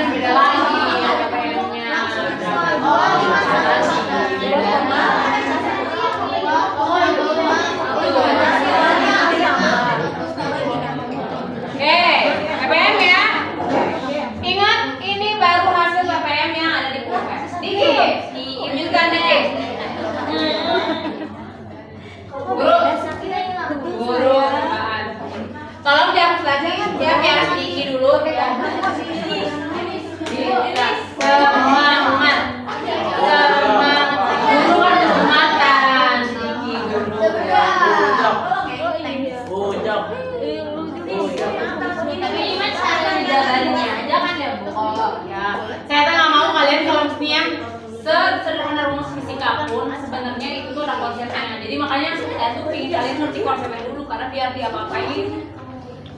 Beda lagi KPM-nya. Oke, KPM ya. Ingat ini baru hasil KPM yang ada di Kurves. Diinjilkan deh. Guru, tolong dihapus lagi ya, biar sedikit dulu ya. Semangat, semangat. Guru kan kesempatan. Tapi ini kan cara dijalaninnya aja kan ya Bu. Ya. Saya tuh nggak mau kalian kalau misalnya yang sederhana rumus fisika pun sebenarnya itu tuh ada konsepnya. Jadi makanya saya tuh ingin kalian ngerti konsepnya dulu karena biar dia apa-apain.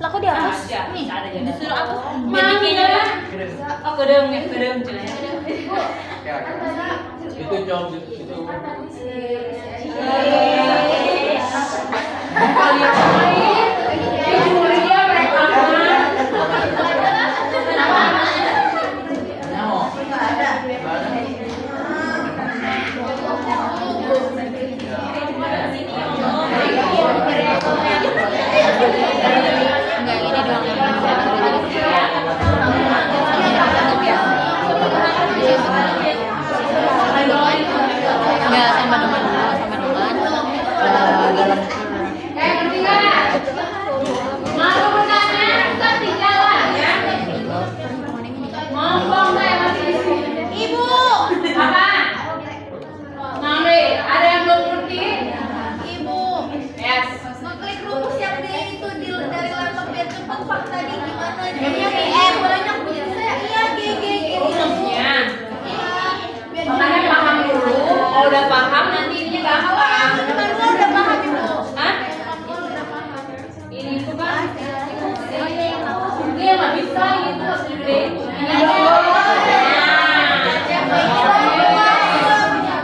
Lah kok dihapus? Nih, ada aja. Disuruh aku. Bikinnya kan. Oh, gedeng ya, gedeng cina. Itu job itu. Kalian main. Juri dia mereka Enggak, sama dengan ngerti nggak? Malu bertanya, tetap di jalan ya. Ngomong nggak masih di sini? Ibu. Apa? Ngamri, ada yang belum ngerti? Ibu, Yes. ngeklik rumus yang itu dari laptop biar cepet Pak tadi gimana? Iya, banyak begitu saya. Iya, G. Rumusnya. Biar Makanya paham dulu. Kalau udah paham nanti ininya gampang. Teman-teman udah paham Ibu. Hah? Ini tuh kan. Dia nggak bisa gitu segede itu.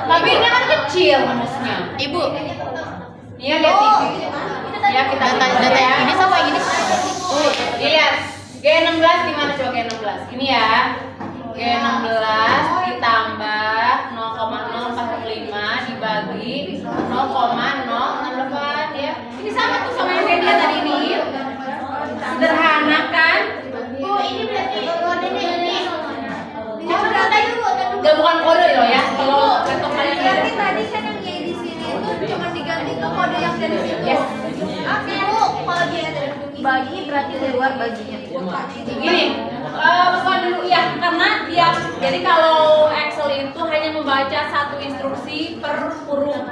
Tapi ini kan kecil rumusnya. Ibu, Iya lihat ini. Ya kita data yang ini sama yang ini. Dilihat G16 di mana coba G16? Ini ya. G16 ditambah 0,045 dibagi 0,068 ya. Ini sama tuh sama yang saya lihat tadi ini. Sederhana kan? Bu, ini berarti kodenya ini. Coba data dulu. Gak bukan kode loh ya. Kalau keluar baginya. Gini, bukan dulu ya, karena dia jadi kalau Excel itu hanya membaca satu instruksi per huruf,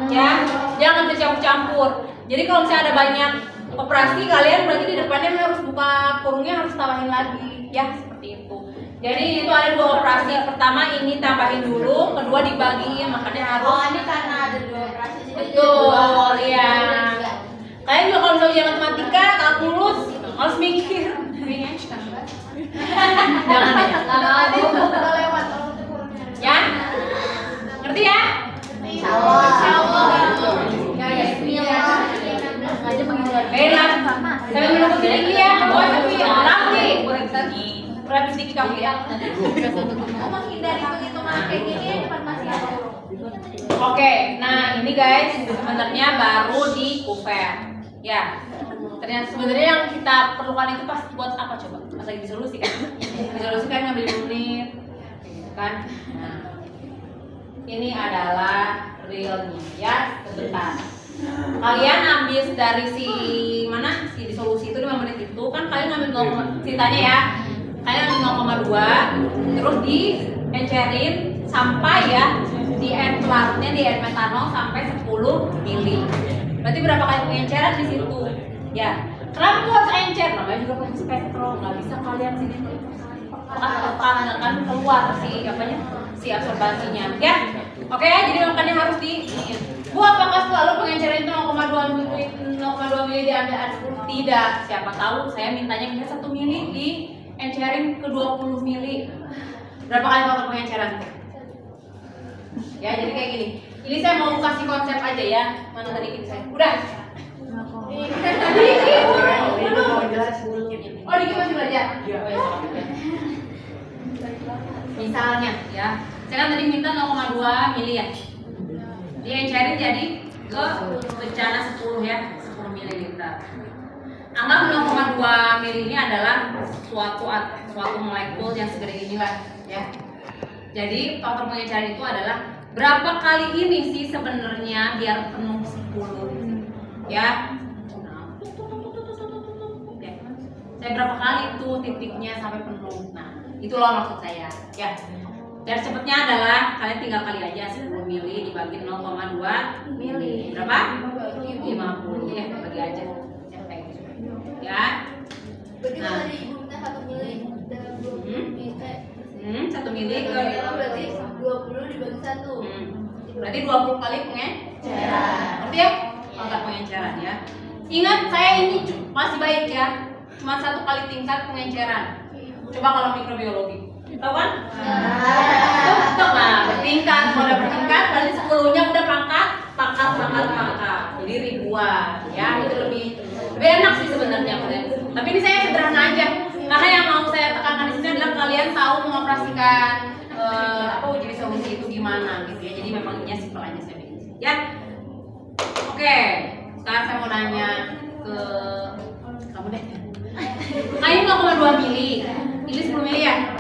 ya, jangan bercampur-campur. Jadi kalau misalnya ada banyak operasi, kalian berarti di depannya harus buka kurungnya, harus tambahin lagi, ya seperti itu. Jadi itu ada 2 operasi. Pertama ini tambahin dulu, kedua dibagiin, makanya harus. Oh, ini karena ada 2 operasi. Betul, ya. Kalian juga kalau misalnya ujian matematika, kalkulus, harus mikir. Jangan ya. Ya, ngerti ya? Insyaallah. Baiklah, saya menunggu sedikit ya. Rapi. Rapi sedikit kamu ya. Menghindari penghitungan kayak gini ya depan masih ada. Oke, nah ini guys sebenarnya baru di cover. Ya, ternyata sebenarnya yang kita perlukan itu pas buat apa coba? Pas lagi disolusi kan? Disolusi kan ngambil menit, kan? Nah, ini adalah realnya ya, sebentar. Kalian ambil dari si mana? Si disolusi itu 5 menit itu kan kalian ambil 0, ceritanya ya. Kalian ambil 0,2 terus di encerin sampai ya di end larutnya di end metanol sampai 10 mili. Berarti berapa kali pengenceran di situ? Ya. Kenapa harus encer? Namanya juga pakai spektrum, nggak bisa kalian sini kan keluar si apanya? Si absorbasinya. Ya. Oke, jadi makanya harus di Bu, apakah selalu pengenceran itu 0,2 mili diambil ad 10? Tidak. Siapa tahu saya mintanya 1 mili di encerin ke 20 mili. Berapa kali faktor pengenceran? Ya, jadi kayak gini. Ini saya mau kasih konsep aja ya. Mana tadi ini saya? Udah. Oh, Diki masih belajar. Misalnya ya, saya kan tadi minta 0,2 mili ya. Dia encerin jadi ke bencana 10 ya, 10 mililiter. Anggap 0,2 mili ini adalah suatu molekul yang segede inilah ya. Jadi faktor pengenceran itu adalah berapa kali ini sih sebenarnya biar penuh 10 ya. Saya berapa kali tuh titiknya sampai penuh. Nah, itu loh maksud saya ya. Cara cepatnya adalah kalian tinggal kali aja 10 mili dibagi 0,2 mili. Berapa? 50 ya, bagi aja. Ya. Berarti kalau tadi ibu minta 1 mili dalam 20 mili. 1 mili ke berarti 20 dibagi 1. Berarti 20 kali pengenceran. Ngerti ya? Faktor pengenceran ya. Ingat saya ini masih baik ya. Cuma 1 kali tingkat pengenceran. Coba kalau mikrobiologi. Tahu kan? Tuh, nah, bertingkat. Kalau udah bertingkat berarti 10-nya udah pangkat. Jadi ribuan ya. Itu lebih enak sih sebenarnya. Tapi ini saya sederhana aja. Karena yang mau saya tekankan di sini adalah kalian tahu mengoperasikan uji disolusi itu gimana gitu ya. Jadi memang ini simpel aja saya bikin. Ya. Oke. Sekarang saya mau nanya ke kamu deh. Kayu 0,2 mili. Ini 10 mili ya.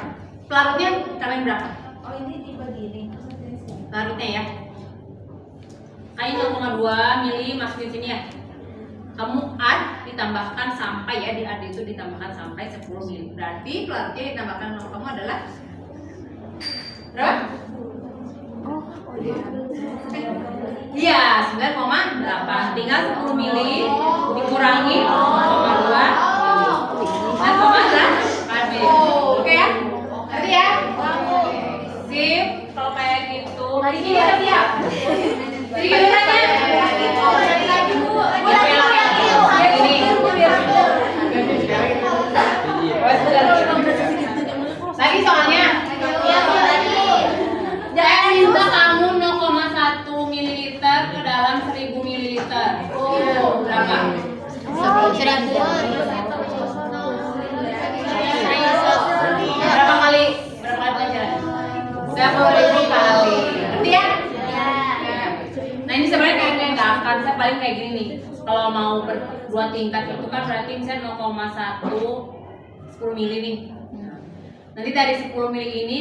Larutnya kalian berapa? Oh, ini dibagi ini. Larutnya ya. Kayu 0,2 mili masukin sini ya. Kamu add ditambahkan sampai ya, di add itu ditambahkan sampai 10 mili. Berarti larutnya ditambahkan sama kamu adalah berapa? Iya, 9,8. Tinggal 10 mili dikurangi 0,2 oke ya? Ngerti ya? Sip, kalau kayak gitu. Ini udah siap. Jadi gimana? Lagi Bu. Ya gini. Lagi soalnya. Jangan minta kamu 0,1 mililiter ke dalam 1000 mililiter. Berapa? 1000. Berapa kali pelajaran? 10.000 kali. Ngerti ya? Nah ini sebenarnya kayak nggak akan, saya paling kayak gini nih. Kalau mau berdua tingkat itu kan berarti misalnya 0,1 10 mili nih. Nanti dari 10 mili ini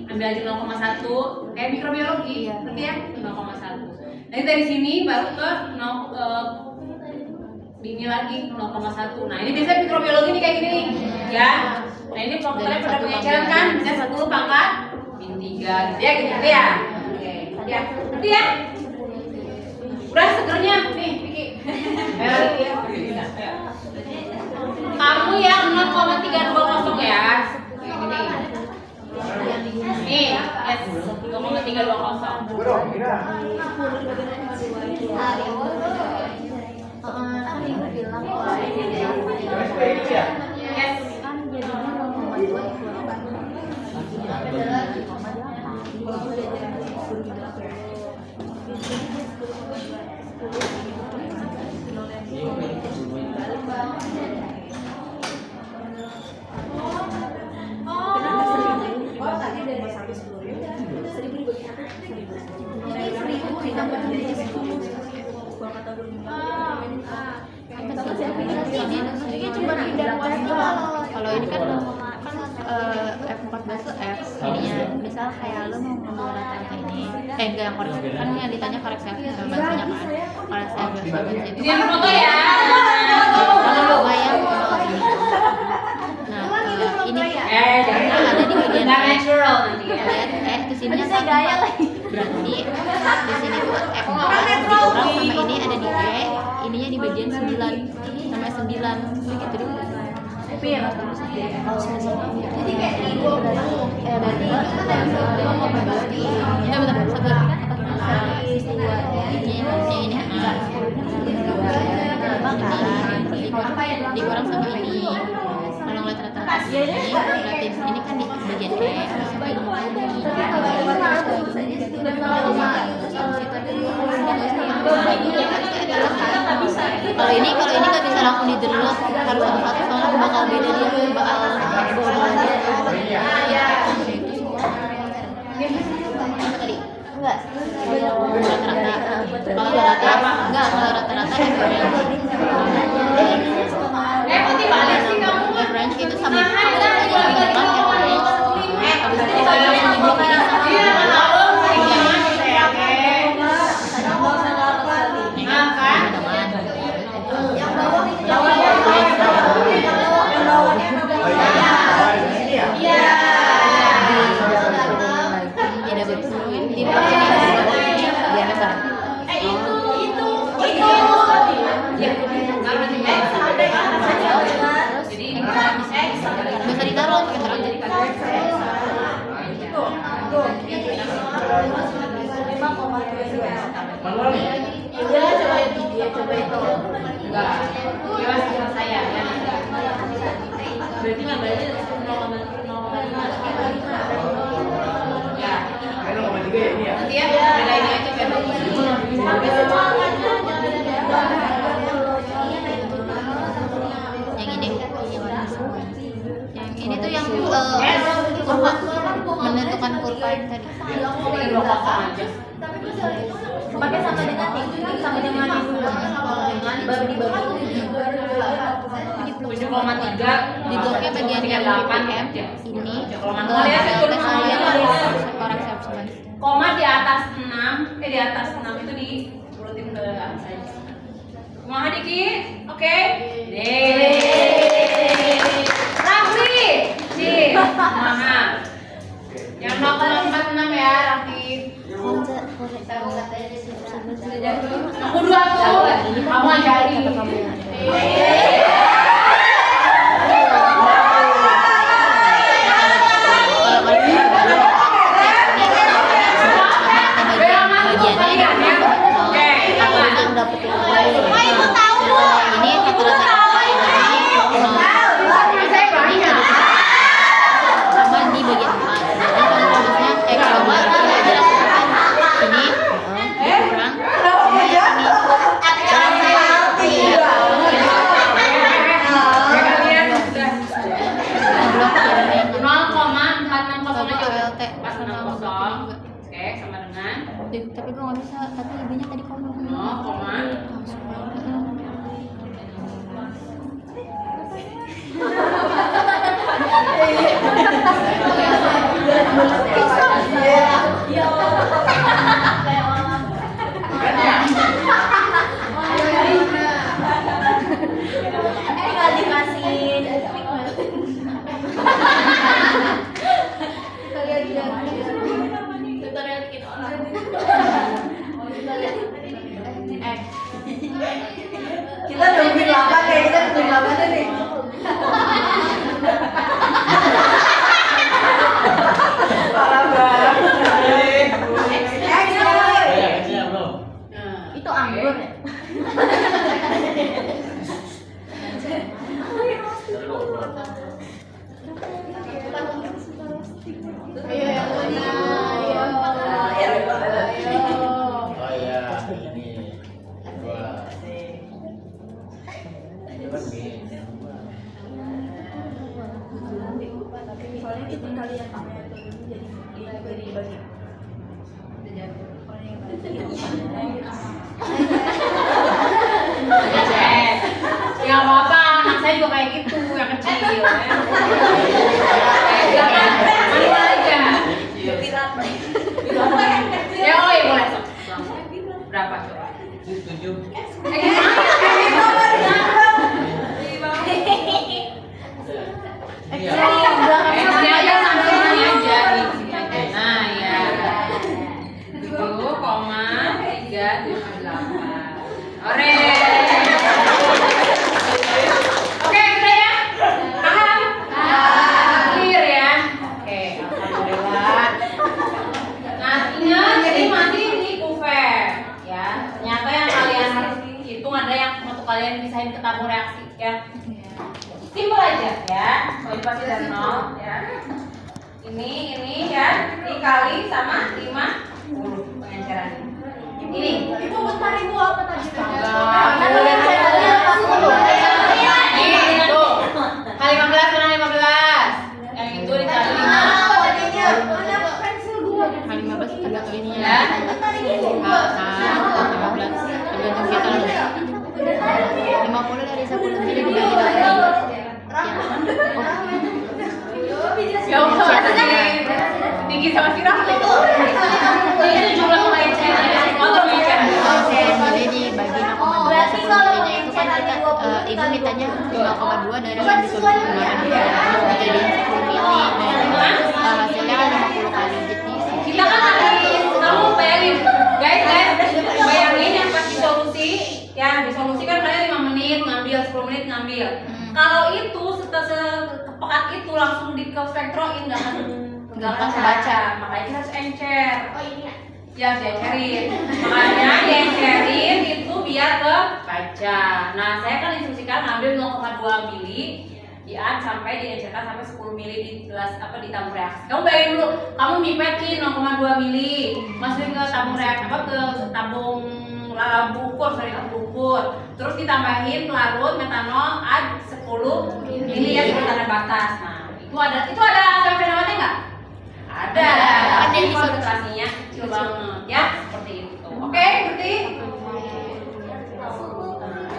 diambil aja 0,1 kayak mikrobiologi, ngerti ya? 0,1. Nanti dari sini baru ke ini lagi 0,1. Nah ini biasanya mikrobiologi nih kayak gini nih, ya. Nah ini kalian pada punya challenge kan, bisa 10 pangkat min 3 gitu ya, gitu ya. Oke, ya, nanti ya. Udah segernya nih, Vicky. Ayo lagi ya. Kamu yang 0,320 ya. Nih, yes, 0,320. Kan ibu bilang kalau Yes. kan jadinya 0,2 Kalau ini kan F14 tuh F ininya misal kayak lu mau ngambil data yang ini enggak yang koreksi kan yang ditanya koreksi F19 nya kan koreksi F19 itu Jangan foto ya. kalau yang nah ini karena ada di bagian Nggak natural nanti ya. lihat di sini saya gaya lagi berarti di sini tuh F4 dikurang sama ini ada di E ininya di bagian 9 sampai 9 begitu dulu. tapi ya jadi kayak ini berarti Ya bentar, sabar. Ini dikurang sama ini. Kalau ngeliat rata-rata ini, berarti ini kan di bagian E. Kalau ini nggak bisa langsung diderut, harus satu-satu soalnya bakal beda dia bakal tadi enggak rata-rata. Kalau rata-rata Kok dibalik sih kamu? average itu sama average. Habis itu kalau yang di blok ini sama Iya, tahu saringan saya oke. Nah, kan? Tidak betul. Di blok ini diameter. Bisa ditaruh pakai terang. Enggak. Bebas sama saya ya. Berarti nambahnya 0,5. Ya. Nanti ya, bedain aja biar Yang ini tuh yang kurva menentukan kurva yang tadi. pakai sama dengan tinggi sama dengan baru dibagi 7,3 Di bloknya bagian yang 8 ppm ini Kalau manual ya saya turun sama dia. koreksi F9. Koma di atas 6, di atas 6 itu diurutin ke atas aja. Kumaha dikit? Oke. Raffi. Sih. Kumaha. Yang 0,46 ya, Raffi. Aku 2 tuh. Kamu ajarin. Tapi gue nggak bisa, tapi ibunya tadi koma. Kita nungguin 8 ya, kita nungguin 8 nih. Parah banget. Itu anggur ya? Ayo yang mana? Ayo. Oh ya, ini dua. Ini kan Soalnya itu kalian pakai jadi bagi. Ya nggak apa-apa, anak saya juga kayak gitu, yang kecil. Silakan, manual aja. Ya, oh ya boleh. Sok. Berapa coba? 7. Sini aja, sampai sini aja, di sini aja. Nah ya, 7,378. Ore. Oke, udah ya? Paham? Clear ya? Oke, alhamdulillah. Nah, ingat, jadi masih ini kufer ya. Ternyata yang kalian hitung ada yang untuk kalian pisahin ke tabung reaksi ya. Simpel aja ya. Soalnya pasti dari 0 ya. Ini ya, dikali sama 50 pengenceran. Ini. Itu bentar itu apa tadi? Ini tuh. Kali 15 kali 15. Yang itu dikali 5. Mana pensil gua? Kali 15 ada kalinya. Ya. 15 tergantung kita loh. 50 dari 10 jadi dibagi 8. Ya Allah, tinggi sama si Rahmat itu. Ini jumlah pengenceran. Untuk pengenceran. Jadi dibagi 0,2 Berarti kalau 10 itu kan kita ibu mintanya 0,2 dari yang disuruh keluaran jadi 10 mili. Hasilnya kan 50 kali jadi Kita kan tadi kamu bayangin, guys, bayangin yang pas disolusi, ya disolusi kan kalian 5 menit ngambil, 10 menit ngambil. Kalau itu sepekat itu langsung di spektroin nggak akan kebaca, makanya kita harus encer. Oh ini ya. Ya, diencerin. Makanya diencerin itu biar kebaca. Nah, saya kan instruksikan ngambil 0,2 mili dian sampai diencerkan sampai 10 mili di gelas apa di tabung reaksi. Kamu bayangin dulu, kamu mipetin 0,2 mili, masukin ke tabung reaksi apa ke tabung lampu ukur, terus ditambahin pelarut metanol ad 10 mili ya seperti tanda batas. Nah, itu ada asam fenomennya nggak? Ada. Ada Tapi di konsentrasinya kecil banget ya, seperti itu. Oke, berarti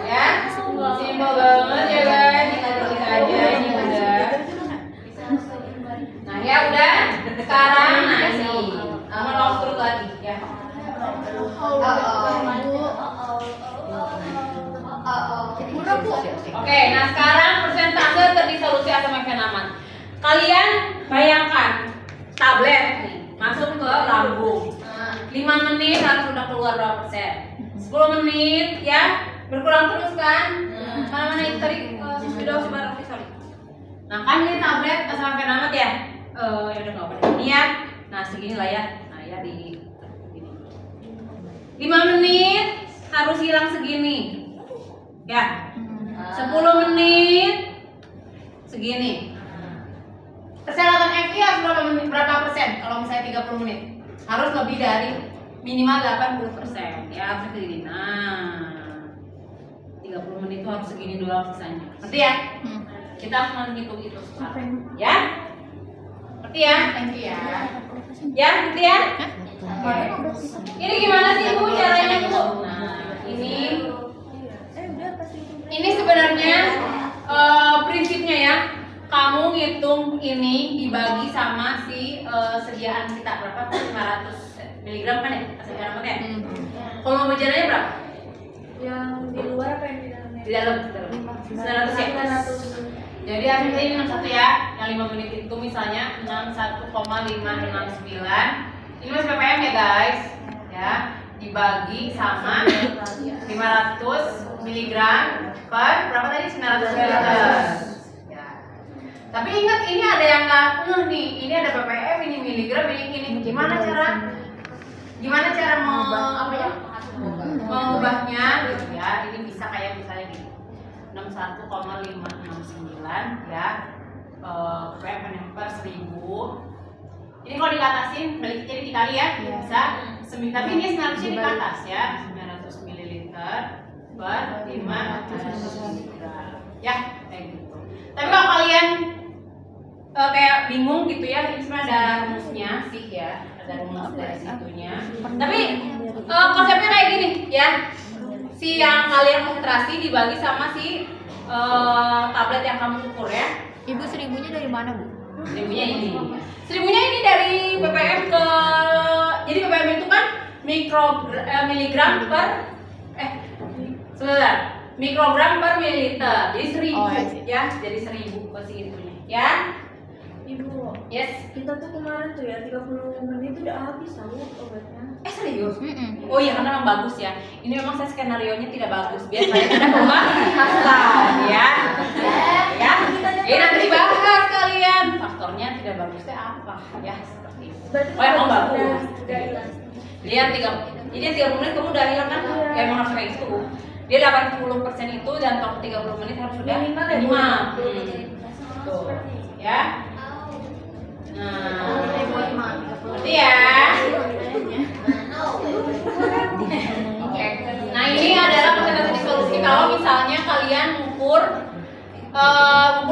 ya, simpel banget ya guys. Kita tulis aja ini udah. Nah ya udah. Sekarang nah ini monolog terus lagi ya. Oke, nah sekarang persentase terdisolusi asam efenamat. Kalian bayangkan tablet nih masuk ke lambung. 5 menit harus sudah keluar berapa persen? 10 menit ya, berkurang terus kan? Mana-mana itu tadi sudah sorry. Nah kan ini tablet asam efenamat ya? Ya udah nggak apa-apa ini ya. Nah segini lah ya. Nah ya di 5 menit harus hilang segini ya. 10 menit segini. Persyaratan FI harus berapa persen? Kalau misalnya 30 menit harus lebih dari minimal 80% ya, harus segini. Nah 30 menit itu harus segini doang sisanya. Ngerti ya? Kita harus menghitung itu sekarang ya. Ngerti ya? Ya, ngerti ya? Ini gimana sih Bu caranya Bu? Nah ini sebenarnya prinsipnya ya. Kamu ngitung ini dibagi sama si sediaan kita berapa? 500 mg kan ya? Asam fenomat ya? Kalau berjalannya berapa? Yang di luar apa yang di dalamnya? Di dalam 900 ya? Jadi hasilnya ini 61 ya. Yang 5 menit itu misalnya 61,569 Ini masih ppm ya guys, ya dibagi sama 500 mg per berapa tadi 900 ml. Ya. Tapi ingat ini ada yang nggak nih, ini ada ppm, ini miligram, ini gimana cara mengubahnya gitu ya. Ini bisa kayak misalnya gini 61,569 ya ppm per 1000. Ini kalau dikatasin balik jadi dikali ya, bisa. Tapi ini seharusnya di atas ya, 900 ml per 500 mg. Ya, kayak gitu. Tapi kalau kalian kayak bingung gitu ya, ini sebenarnya ada rumusnya sih ya, ada rumus dari situnya. Tapi konsepnya kayak gini ya. Si yang kalian konsentrasi dibagi sama si tablet yang kamu ukur ya. Ibu 1000-nya dari mana, Bu? Seribunya ini dari ppm ke, jadi ppm itu kan miligram per mikrogram per mililiter, jadi 1000 ya, jadi 1000 pasti itunya ya. Ibu, Yes. kita tuh kemarin tuh ya 30 menit udah habis tahu obatnya. Serius? Oh iya, karena memang bagus ya. Ini memang saya skenarionya tidak bagus, biar saya ada pembahasan ya. Ya. Nanti dibahas kalian. Faktornya tidak bagusnya apa? Ya seperti itu. Oh emang bagus. Lihat 30 menit kamu udah hilang kan? Ya emang harus kayak gitu. Dia 80% itu dan waktu 30 menit harus sudah minimal. Tuh, ya. Nah, berarti ya. Oke. Nah ini adalah persentase disolusi kalau misalnya kalian ngukur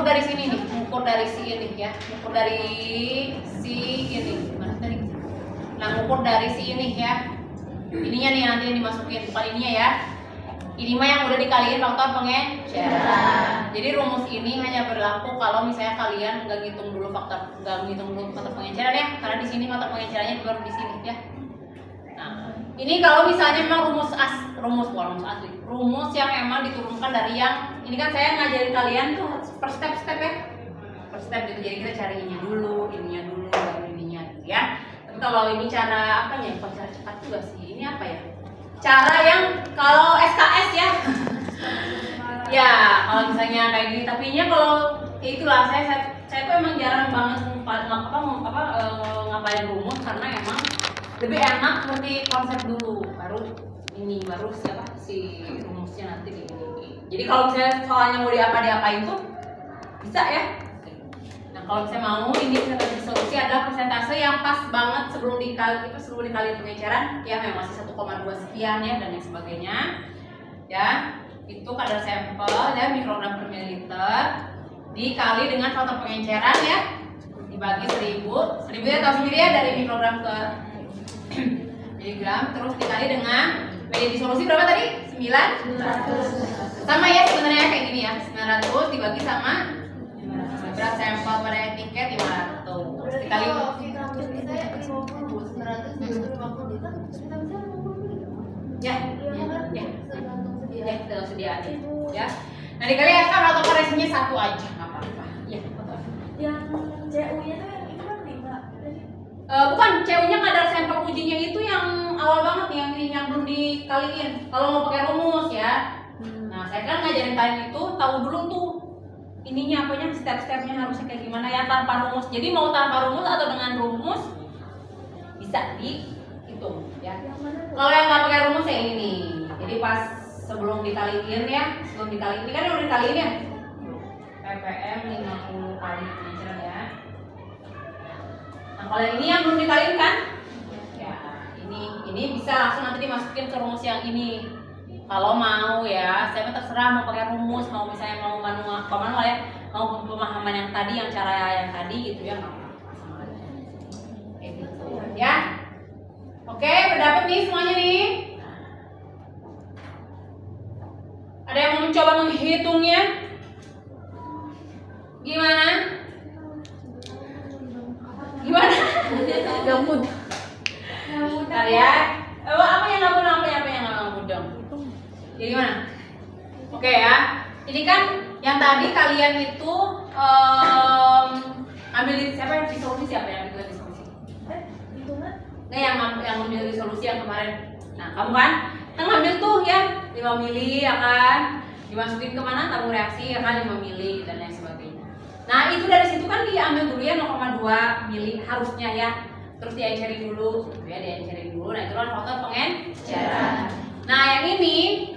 dari sini nih, ngukur dari si ini ya, ngukur dari si ini. Mana tadi? Nah ngukur dari si ini ya. Ininya nih nanti yang dimasukin, bukan ininya ya. Ini mah yang udah dikaliin faktor pengenceran. Jadi rumus ini hanya berlaku kalau misalnya kalian nggak ngitung dulu faktor pengenceran ya, karena di sini faktor pengencerannya baru di sini ya. Nah, ini kalau misalnya memang rumus yang emang diturunkan dari yang ini kan saya ngajarin kalian tuh per step ya, per step gitu. Jadi kita cari ininya dulu, baru ininya gitu ya. Tapi kalau ini cara apa ya? Bukan cara cepat juga sih. Ini apa ya? Cara yang kalau SKS ya. Ya, kalau misalnya kayak gini, tapi nya kalau itulah saya tuh emang jarang banget ngapain rumus karena emang lebih enak seperti konsep dulu, baru siapa si rumusnya nanti di ini. Jadi kalau misalnya soalnya mau diapain tuh bisa ya. Nah kalau misalnya mau ini persentase solusi adalah persentase yang pas banget sebelum dikali pengenceran ya, memang masih 1,2 sekian ya dan lain sebagainya ya. Itu kadar sampel ya, mikrogram per mililiter dikali dengan faktor pengenceran ya, dibagi 1000 ya tahu sendiri ya, dari mikrogram ke miligram, terus dikali dengan media disolusi berapa tadi? 900. Sama ya sebenarnya kayak gini ya, 900 dibagi sama berat sampel pada etiket 500 dikali ya tersediaan ya. Nah dikali atau koreksinya 1 aja nggak apa-apa ya. Yang CU-nya tuh yang itu kan 5. Bukan, CU-nya kadar sampel ujinya itu yang awal banget nih, yang belum dikaliin. Kalau mau pakai rumus ya. Nah, saya kan ngajarin kalian itu tahu dulu tuh ininya apanya, step-stepnya harusnya kayak gimana ya tanpa rumus. Jadi mau tanpa rumus atau dengan rumus bisa dihitung ya. Kalau yang nggak pakai rumus ya ini. Jadi pas sebelum dikaliin ya, ini kan udah dikaliin ya. ppm 50 kali pengenceran ya. Nah kalau ini yang belum dikaliin kan ya, ini bisa langsung nanti dimasukin ke rumus yang ini kalau mau ya. Saya terserah mau pakai rumus, mau misalnya mau manual ya, mau pemahaman yang tadi, yang cara yang tadi gitu ya, nggak apa-apa sama aja kayak gitu ya. Oke, udah dapet nih semuanya nih. Ada yang mau mencoba menghitungnya? Gimana? Gak mudah. Bentar ya. Apa yang nggak mudah? Jadi gimana? Oke ya. Ini kan yang tadi kalian itu ambil siapa yang disolusi, siapa yang disolusi? Hitungan? Nah yang ngambil solusi yang kemarin. Nah kamu kan ngambil tuh yang 5 mili ya kan, dimasukin kemana tabung reaksi ya kan 5 mili dan lain sebagainya. Nah itu dari situ kan diambil dulu ya 0,2 mili harusnya ya, terus diencerin dulu gitu ya, diencerin dulu. Nah itu kan faktor pengenceran. Nah yang ini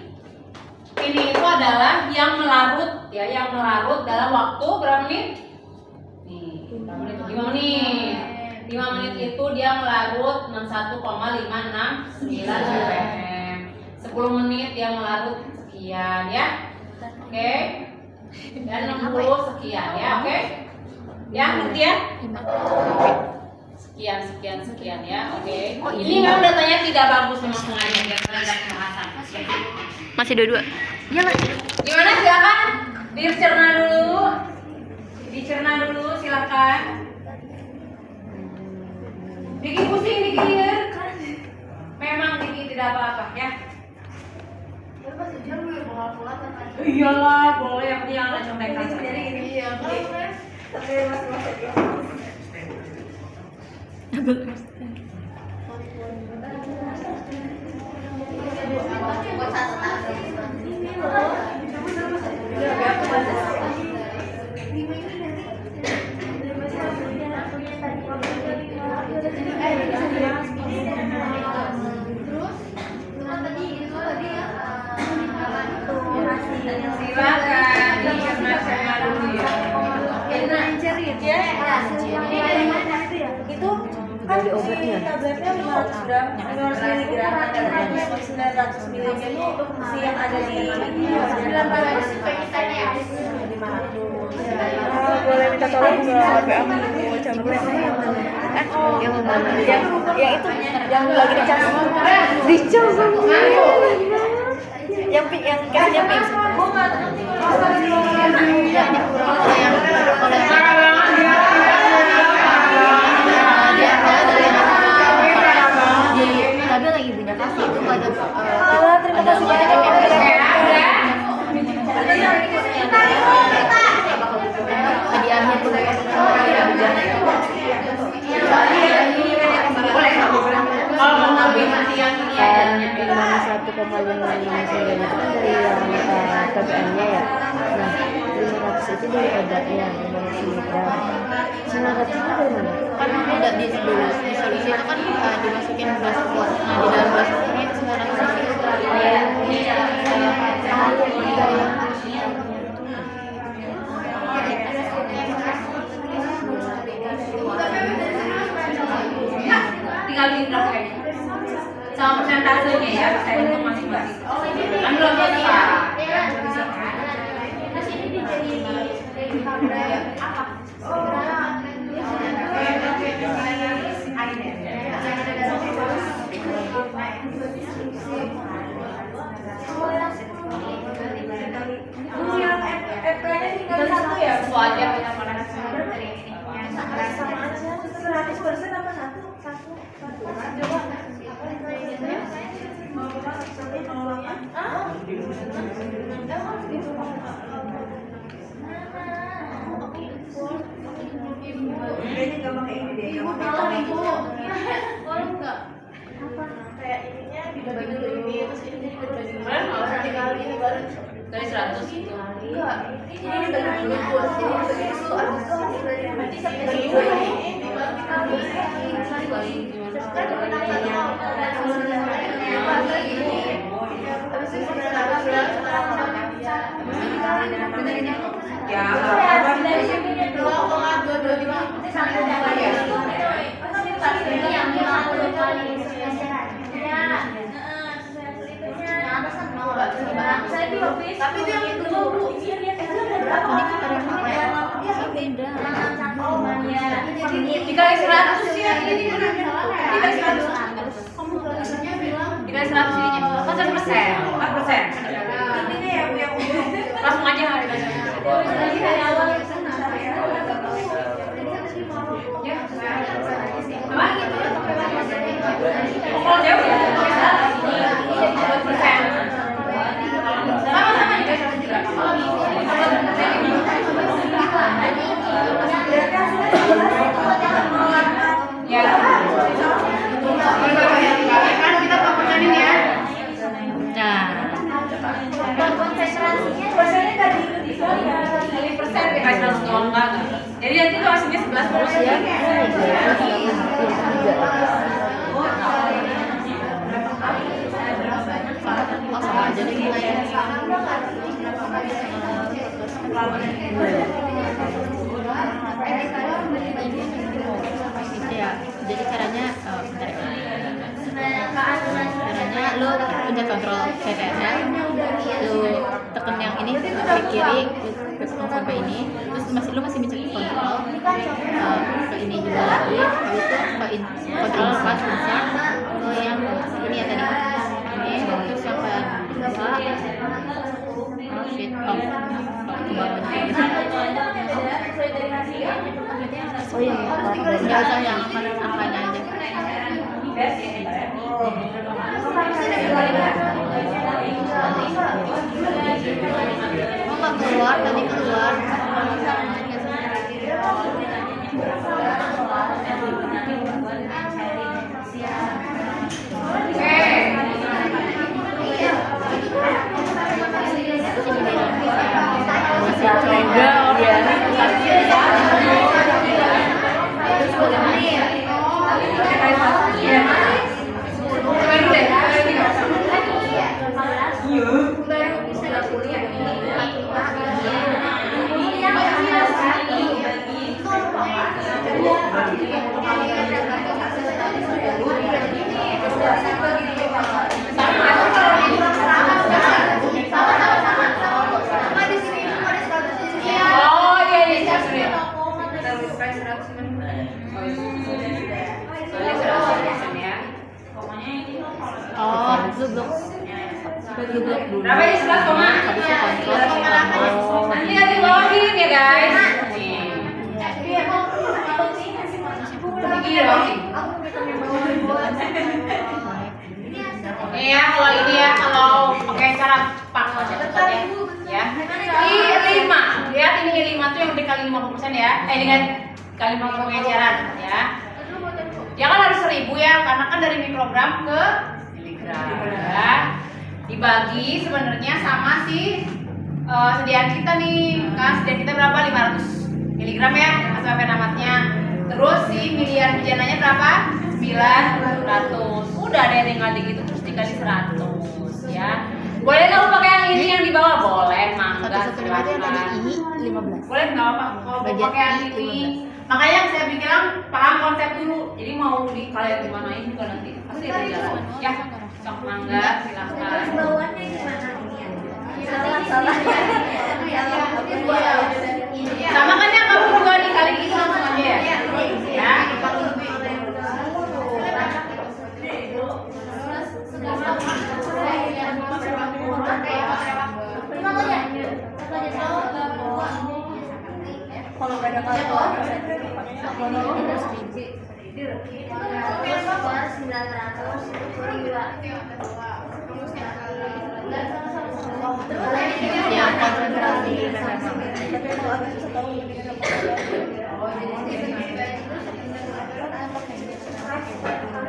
itu adalah yang melarut ya, yang melarut dalam waktu berapa menit? Nih, berapa menit? 5 menit. 5 menit itu dia melarut 61,569 ppm. 10 menit dia melarut sekian ya. Oke. Dan 60 sekian ya, oke. Ya, ngerti ya? Sekian ya, oke. Ini memang datanya tidak bagus, memang sengaja biar terhadap pembahasan. Masih dua-dua. Iyalah. Gimana silakan? Dicerna dulu silakan. Diki pusing dikir. Memang Diki tidak apa-apa ya. Iyalah, boleh yang penting jangan contekan. Silakan dicerna dulu ya. Itu kan si tabletnya 500 gram, 500 mg, ada 900 mg itu si yang ada di 900 boleh minta tolong ke HP aku mau campur yang mana? Yang itu yang lagi dicas yang pink, yang kasihnya pink. Tapi lagi punya kasih itu ada Terima kasih banyak. hadiahnya tuh Kalau mau ngambil nanti yang ini aja. Dimana 1,5 itu kan dari yang PPM-nya ya. Nah, 500 itu dari obatnya 500 mg. 900 itu dari mana? kan ada di solusi itu kan dimasukin gelas kuat. Nah di dalam gelas kuatnya itu 900 Tinggal bikin grafiknya sama persentasenya ya, saya hitung masing-masing. Kan belum selesai. Tinggal satu ya? Itu aja banyak mana. Sama aja, 100% apa satu? Coba. Kayaknya nggak pakai ini deh. Ibu tolong ibu. Boleh nggak? Apa? Kayak ininya dibagi dulu ini, terus ini dibagi dulu. Tinggal ini baru. Dari 100 itu. Enggak. Ini dibagi dulu. Ini dibagi dulu. Abis itu nanti bagi dulu ini. Baru dikali. Kan Ya. Tapi itu yang kedua bu. Dikali 100 ya, ini dikali 100. Dikali 100 ininya. Kan 1%, 4%. Intinya ya bu yang Langsung aja nggak dikali 100. Kalau jauh ya, ini 2%. Sama-sama juga 100 gram. Ya. Oh, sama aja nih nilainya. Ya, jadi caranya bentar ya. Caranya lu pencet kontrol CTRL, lu tekan yang ini klik kiri, lu tekan sampai ini, terus lu masih mencet kontrol ke ini juga lagi, habis itu ke kontrol pas insert ke yang ini ya tadi ini, terus yang kedua shift off ke bawah. Oh iya, nggak usah yang angkanya aja. Oh nggak keluar, tadi keluar. Oh iya iya siap. Oh, lu blok dulu. Berapa ini 11 koma? Habis itu kontrol. Nanti ada dibawahin ya guys. Iya kalau ini ya kalau pakai cara pak ya. I5 lihat ini I5 tuh yang dikali 50% ya. Dengan kali 50 pengejaran ya. Ya kan harus 1000 ya karena kan dari mikrogram ke miligram ya. Dibagi sebenarnya sama si sediaan kita nih kan sediaan kita berapa 500 miligram ya asal penamatnya. Terus si miliar bejananya berapa 900. Udah deh tinggal gitu terus dikali 100 ya. Boleh nggak pakai yang ini yang di bawah boleh mangga Satu-satunya itu yang tadi I 15. boleh nggak apa kalau mau Bagian pakai yang I ini makanya saya bilang paham konsep dulu jadi mau di kalian gimana ini juga nanti pasti ada jalan ya sok mangga silakan Bawahnya gimana ini ya? sama kan ya kamu juga dikali itu langsung aja ya ya Kalau nggak ada kalkulator, Ya, konsentrasi.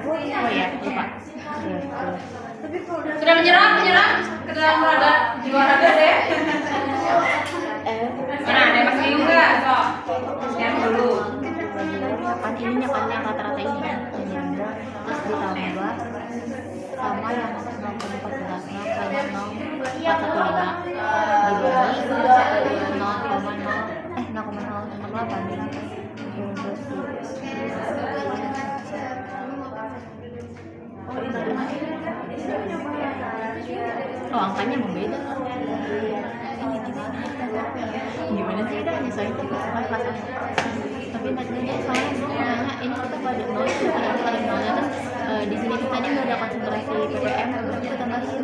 Oh ya, lupa. sudah menyerah ke dalam raga jiwa raga deh mana ada yang masih bingung nggak sok lihat dulu Kan ininya kan yang rata-rata ini kan penyangga terus ditambah sama yang 0,14 0,0415 dibagi 0,08 oh angkanya membeda gimana sih udah nyesuaiin tuh kan pasang tapi tadinya soalnya gue nanya ini kita pada nol kita ada nolnya terus di sini tuh tadi nggak ada konsentrasi ppm berarti kita tambahin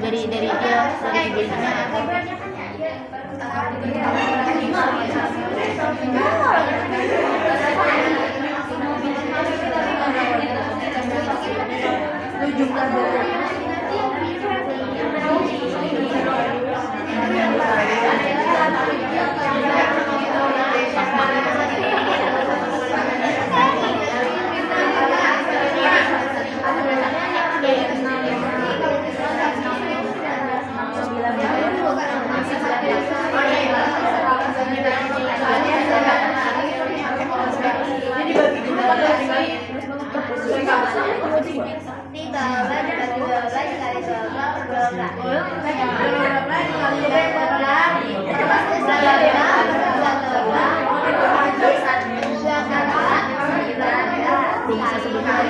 dari ibunya jumlah Bisa sebutkan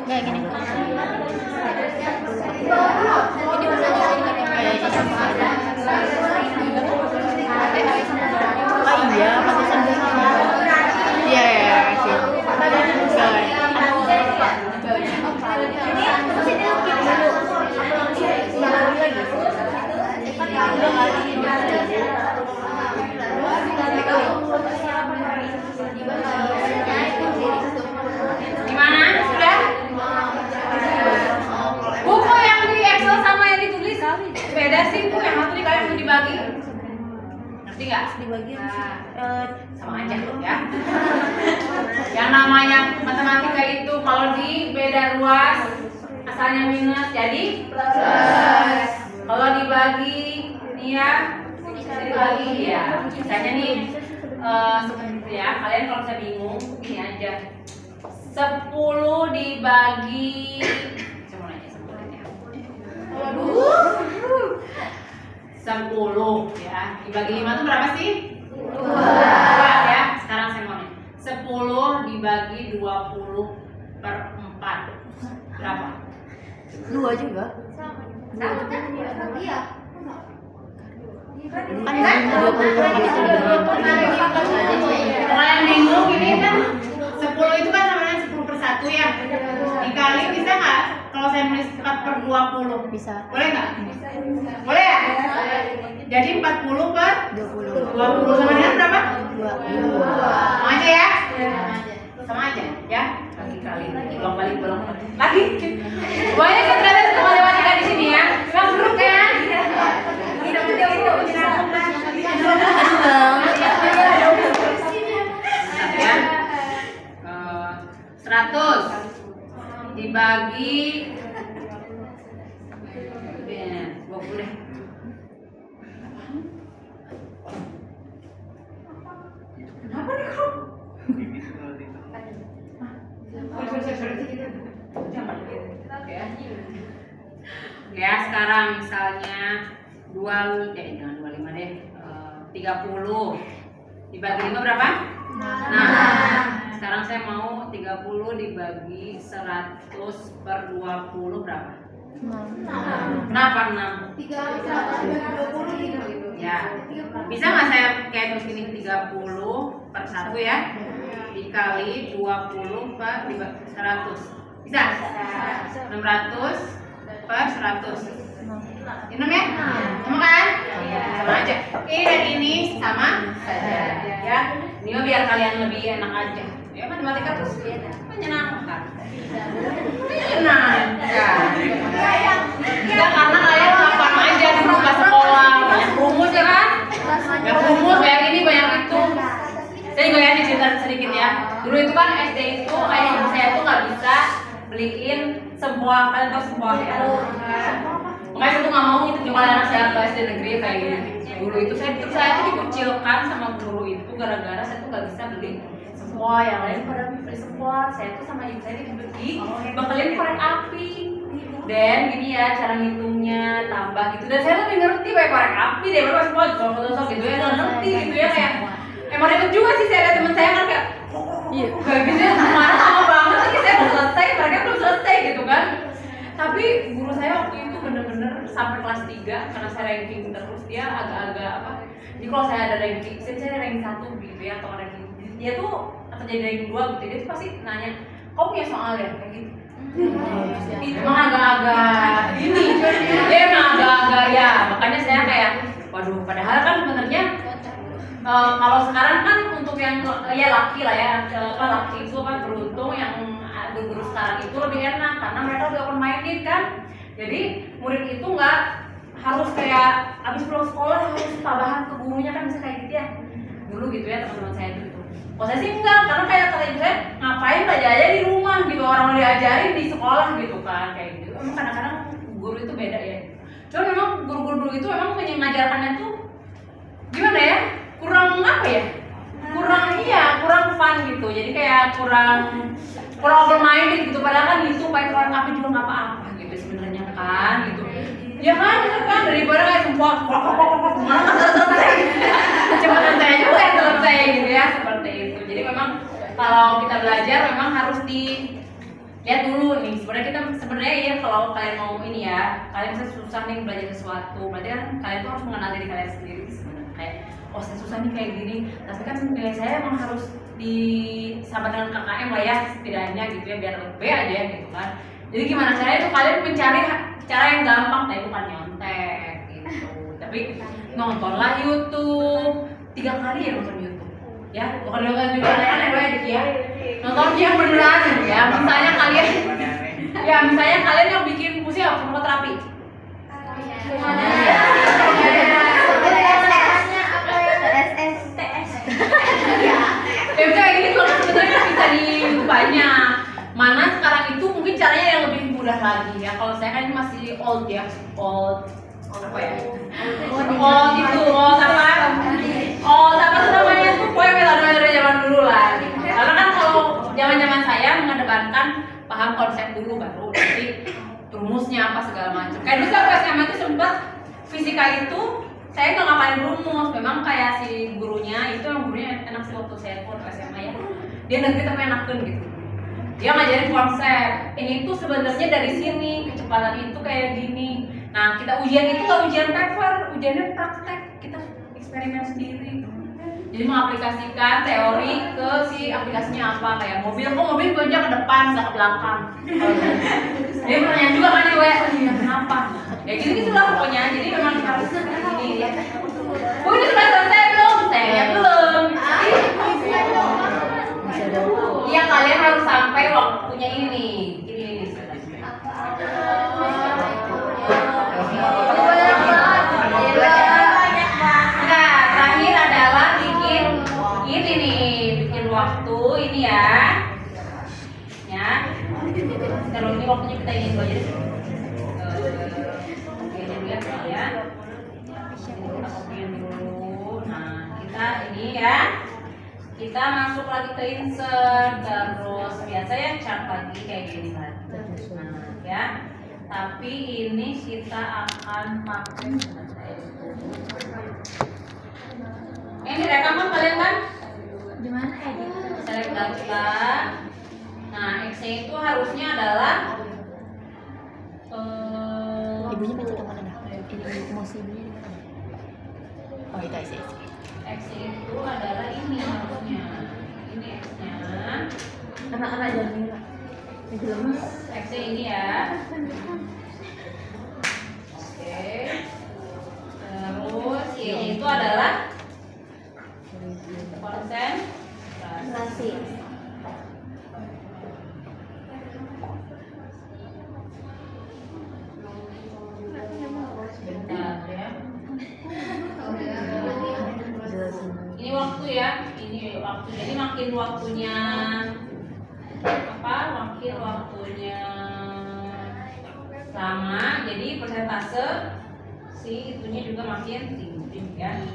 nggak gini. Ini misalnya kayaknya sama ada. Oh iya, pantesan gue sama. Iya ya, sih. Gimana? Sudah? Buku yang di Excel sama yang ditulis beda sih bu, yang satu kalian mau dibagi. Ngerti nggak? Dibagi sama aja ya. Yang namanya matematika itu kalau di beda ruas asalnya minus jadi plus. Kalau dibagi nih ya, dibagi ya. Misalnya nih ya kalian kalau saya bingung gini aja. 10 dibagi saya mau nanya 10 ya dibagi 5 itu berapa sih? 2 ya. Sekarang saya mau nanya 10 dibagi 20 per 4 berapa? 2 juga. Iya. Kan 20 gitu. Kalau yang bingung ini kan 10 itu kan sama dengan 10 per 1 ya. Dikali bisa nggak? Kalau saya nulis 4 per 20 Bisa. boleh nggak? Boleh ya? Jadi 40 per 20 sama dengan berapa? 2. Sama aja ya? Sama aja ya? Kali bolak-balik lagi. Banyak kan ternyata matematika di sini ya. Memang seru kan? Ya. 100 dibagi 20. Kenapa nih kok? Ya sekarang misalnya 25 deh 30 dibagi 5 berapa? Nah sekarang saya mau 30 dibagi 100 per 20 berapa? Kenapa 6? 20 Ya bisa nggak saya kayak terus ini 30 per 1 ya dikali 20 per 100 bisa? 600 per 100 Minum ya? Sama kan? Sama aja. Ini dan ini sama saja ya. Ini mah biar kalian lebih enak aja. Ya matematika tuh menyenangkan. Menyenangkan. Enggak karena kalian gampang aja dulu pas sekolah banyak rumus ya kan? Banyak rumus banyak ini banyak itu. Saya juga ya cerita sedikit ya. Dulu itu kan SD itu ayah ibu saya tuh nggak bisa beliin semua kalian tahu semua ya. Makanya saya tuh nggak mau itu kalau anak saya ke SD negeri kayak gini. Dulu itu saya tuh dikucilkan sama guru itu gara-gara saya tuh nggak bisa beli semua yang lain pada beli semua. Saya tuh sama ibu saya dibeli bekalin korek api. Dan gini ya cara ngitungnya tambah gitu. Dan saya lebih ngerti kayak korek api deh baru semua sosok gitu ya nggak ngerti gitu ya kayak emang ribet juga sih saya lihat teman saya kan kayak kayak gitu ya marah sama banget lagi saya belum selesai mereka belum selesai gitu kan. Tapi guru saya waktu itu bener-bener sampai kelas 3 karena saya ranking terus dia agak-agak apa. Jadi kalau saya ada ranking, saya ranking 1 gitu ya atau ranking dia tuh atau jadi ranking 2 gitu dia tuh pasti nanya, "Kau punya soal ya?" kayak gitu. Itu emang agak-agak ini. Dia emang agak-agak ya, makanya saya kayak waduh padahal kan sebenarnya kalau sekarang kan untuk yang ya laki lah ya, laki itu kan beruntung yang guru sekarang itu lebih enak karena mereka udah open minded kan. Jadi murid itu nggak harus kayak abis pulang sekolah harus tambahan ke gurunya kan bisa kayak gitu ya. Dulu gitu ya teman-teman saya gitu. Kalau saya sih enggak karena kayak kata ibu saya ngapain belajar aja di rumah gitu orang udah diajarin di sekolah gitu kan kayak gitu. Emang kadang-kadang guru itu beda ya. Cuma memang guru-guru itu memang mengajarkannya tuh gimana ya kurang apa ya? kurang fun gitu. Jadi kayak kurang open minded gitu. Padahal kan itu pakai orang apa juga nggak apa-apa gitu sebenarnya kan gitu. Ya kan, bener kan, daripada kayak semua malah nggak selesai. Cuma saya juga yang selesai gitu ya, seperti itu. Jadi memang kalau kita belajar memang harus dilihat dulu nih. Sebenarnya ya kalau kalian mau ini ya, kalian bisa susah nih belajar sesuatu. Berarti kan kalian tuh harus mengenal diri kalian sendiri sebenarnya. Kayak oh saya susah nih kayak gini, tapi kan nilai saya emang harus sama dengan KKM lah ya setidaknya gitu ya, biar lebih B aja gitu kan. Jadi gimana caranya tuh kalian mencari cara yang gampang, tapi bukan nyontek gitu. Tapi nontonlah YouTube 3 kali ya, nonton YouTube ya, bukan nonton juga aneh-aneh banyak ya, nonton yang beneran ya. Misalnya kalian yang bikin musik apa, terapi kayak gini tuh sebenarnya bisa di YouTube banyak. Mana sekarang itu mungkin caranya yang lebih mudah lagi ya. Kalau saya kan masih old ya, old apa ya? Old itu, old apa tuh namanya tuh, pokoknya metode zaman dulu lah. Karena kan kalau zaman saya mengedepankan paham konsep dulu baru nanti rumusnya apa segala macam. Kayak dulu saya SMA itu sempat fisika itu saya nggak ngapain rumus, memang kayak si gurunya itu, yang gurunya enak sih waktu saya pun SMA ya, dia negeri tapi enakan gitu. Dia ngajarin konsep, ini tuh sebenarnya dari sini, kecepatan itu kayak gini. Nah kita ujian itu nggak ujian paper, ujiannya praktek, kita eksperimen sendiri. Jadi mengaplikasikan teori ke si aplikasinya apa, kayak mobil, mobil banyak ke depan, nggak ke belakang. Dia bertanya juga kan ya, oh iya kenapa? Ya gitu lah pokoknya, jadi memang harus ini. Oh ini sudah selesai belum? Saya belum. Iya kalian harus sampai waktunya ini nih. Ini nah, terakhir adalah bikin ini nih, bikin waktu ini ya. Ya. Kalau ini waktunya kita ingin belajar. Oke, jadi ya. Kita kopiin dulu. Nah, kita ini ya. Kita masuk lagi ke insert, terus biasa ya chart lagi kayak gini lagi. Nah, ya. Tapi ini kita akan pakai ini rekaman kalian kan? Gimana ya? Select data. Nah, X-nya itu harusnya adalah Ibunya baca kemana dah? Ini emosi ibunya di mana? Oh itu isi. X itu adalah ini harusnya. Ini X-nya. Anak-anak jangan ini lemes. X-nya ini ya. Oke. Terus Y-nya itu adalah konsentrasi. Bentar ya. Ini waktu ya, ini waktu. Jadi makin waktunya makin waktunya lama, jadi persentase si itunya juga makin tinggi ya.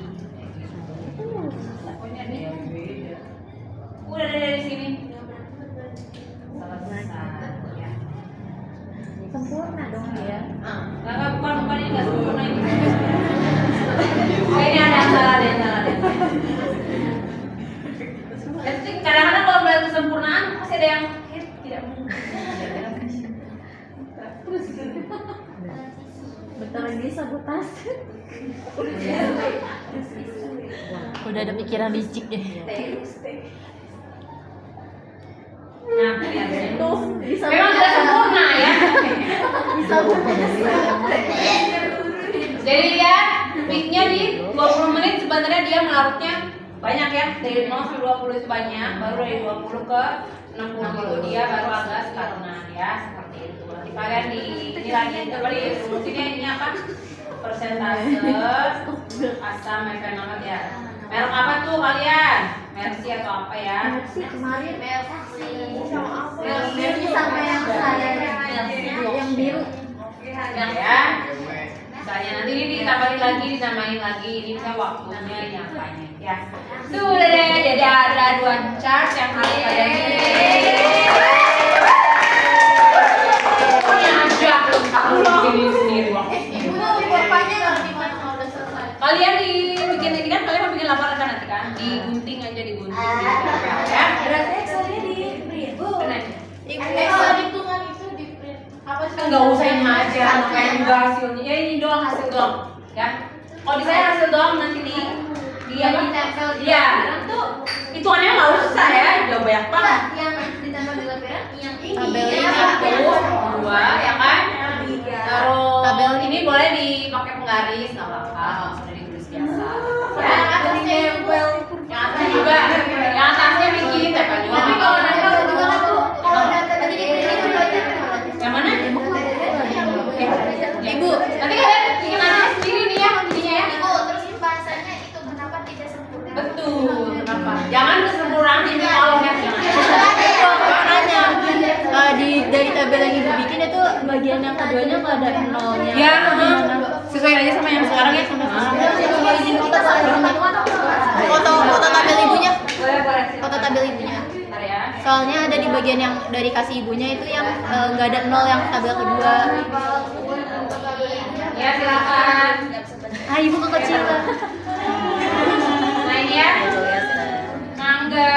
Pokoknya ada yang beda. Udah dari sini. Selesai ya. Sempurna dong ya. Bukan ini nggak sempurna ini. Oh ini ada yang salah deh. Tapi kadang-kadang kalau melihat kesempurnaan pasti ada yang tidak mungkin. Bentar lagi sabotase. Udah ada pikiran licik deh. Nah, lihat Tuh, bisa memang tidak sempurna ya. bisa Jadi lihat peaknya di 20 menit sebenarnya dia melarutnya banyak ya, dari 0 sampai 20 itu banyak, baru dari 20 ke 60 itu dia baru agak stagnan ya, seperti itu. Nanti kalian ini lagi kembali rumusnya ini apa? Persentase asam mefenol ya. Merek apa tuh kalian? Mercy atau apa ya? Mercy kemarin Mercy. Mercy sama yang saya yang biru. Ya. Misalnya nanti ini ditambahin lagi, ini misalnya waktunya ini apanya. Ya. Sudah deh, jadi ada 2 chart yang harus ada ini. Ini aja belum tahu bikin sendiri. Ibu tuh kurvanya Kalian bikin ini kan kalian mau bikin laporan kan nanti kan? Digunting aja digunting. Ya. berarti Excelnya di print. Bu. Benar. Excel hitungan itu di print. Apa sih? Enggak usah ini aja, kayak juga hasilnya. Ya ini doang hasil doang, ya. Kalau di saya hasil doang nanti di apa? ditempel di Iya. lampiran tuh Hitungannya nggak usah ya, udah banyak banget. yang ditempel di lampiran yang ini Tabel ya, ini. Satu, 2, ya kan? Terus Tabel ini boleh dipakai penggaris, nggak apa-apa, nggak usah ditulis biasa. Ya, Yang atas nempel. yang atas juga, yang atasnya bikin tempel juga. Tapi kalau nempel juga kan Bu, kalau data dari print itu banyak. Yang mana? Ibu, Nanti kalian bikin aja sendiri nih ya, ininya ya. Ibu terus bahasanya itu kenapa tidak sempurna Betul, kenapa? Jangan kesempurnaan ini kolomnya jangan. Makanya dari tabel yang ibu bikin itu bagian yang keduanya nggak ada nolnya. Ya, sesuai aja sama yang sekarang ya. foto tabel ibunya. Boleh. Foto tabel ibunya. Bentar ya. Soalnya ada di bagian yang dari kasih ibunya itu yang nggak ada nol yang tabel kedua. Ya, silakan. Ah ibu kekecilan. Nah, ini ya. Mangga.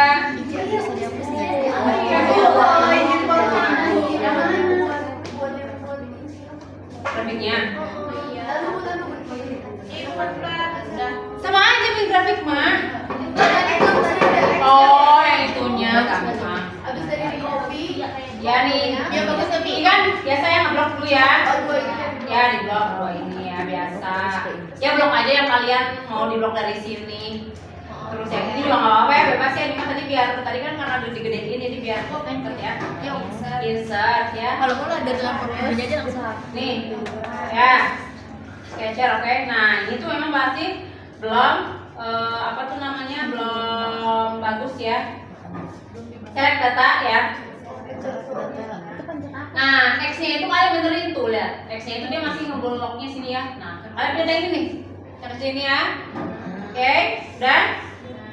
Grafiknya. Sama aja bikin grafik mah. Oh, yang itunya gampang. Habis dari copy. Ya nih. Ya bagus tapi Ini kan biasa yang ngeblok dulu ya. dua ini. Ya di blok dua ini ya biasa. Ya blok aja yang kalian mau di blok dari sini. Terus yang ini juga nggak apa-apa ya, bebas ya. Ini kan tadi kan karena udah digedein jadi biar cepet ya. Insert ya. Kalau mau dari lampu ibunya aja langsung. Nih ya. Sketcher oke. Nah ini tuh memang pasti belum apa tuh namanya belum bagus ya. Select data ya. Nah, X-nya itu kalian benerin tuh, lihat. X-nya itu dia masih ngebloknya sini ya. Nah, kalian bedain ini nih. Yang sini ya. Oke, dan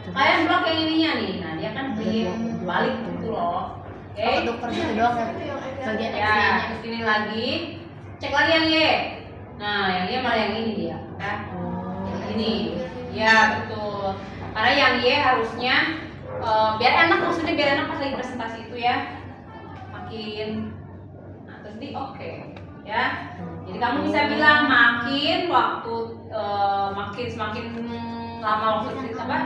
kalian blok yang ininya nih. Nah, dia kan balik gitu loh. Oke. Tukar gitu doang ya. Bagian Ya, X-nya. terus ini lagi. Cek lagi yang Y. Nah, yang Y malah yang ini dia, kan? Yang ini. Ya, betul. Karena yang Y harusnya biar enak, maksudnya biar enak pas lagi presentasi itu ya. Makin terus di oke ya. Jadi kamu bisa bilang makin waktu semakin lama waktu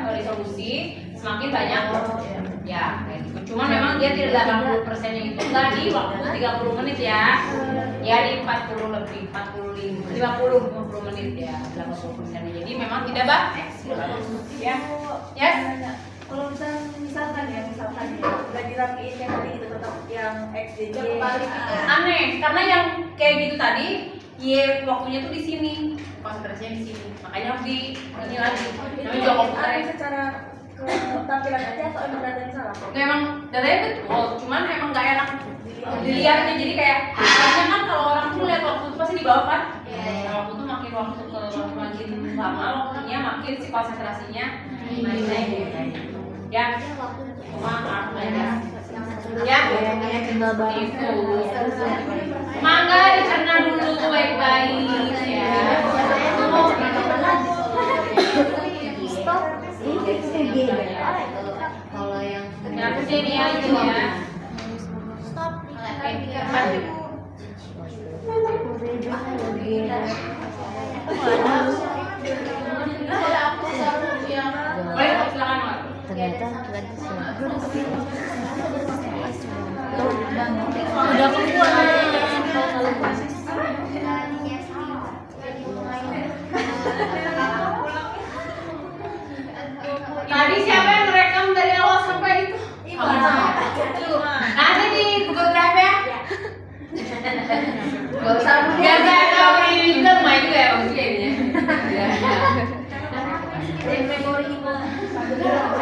resolusi semakin banyak ya kayak gitu. Cuman memang dia tidak 80% yang itu enggak di waktu 30 menit ya. Ya di 40 lebih 50 menit ya 80%. Jadi memang tidak banyak ya. Yes. Kalau misalkan ya nggak dirapiin yang tadi itu tetap yang X jadi kebalik Aneh karena yang kayak gitu tadi Y waktunya tuh di sini, konsentrasinya di sini. Makanya harus di ini lagi. Namanya juga komputer ya. secara tampilan aja atau emang datanya salah? Nggak, emang datanya betul, cuman emang nggak enak dilihatnya. Jadi kayak biasanya kan kalau orang tuh lihat waktu itu pasti di bawah kan. Nah, waktu itu makin makin lama waktunya makin si konsentrasinya makin naik gitu. Ya, cuma aja. Ya, itu. Mangga dicerna dulu baik-baik ya. kalau yang Ya, kesini aja ya. Boleh, silakan Mak. Ternyata udah keluar. Tadi siapa yang rekam dari awal sampai itu? Nanti di Google Drive ya. Biasa kalau ini juga main juga ya bagus juga ini.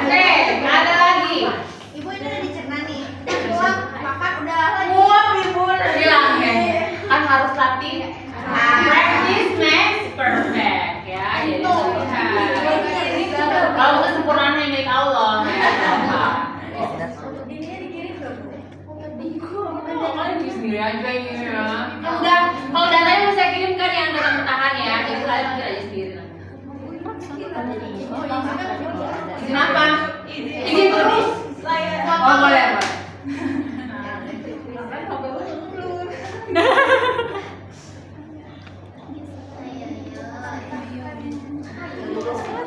Oke, ada lagi. Ibu ini udah dicerna nih. Pulang makan udah lagi. Muap ibu. sendiri aja ini ya. Udah, kalau datanya mau saya kirimkan yang dengan bertahan ya, jadi kalian ambil aja sendiri nanti. Izin apa? Izin terus. Oh boleh boleh.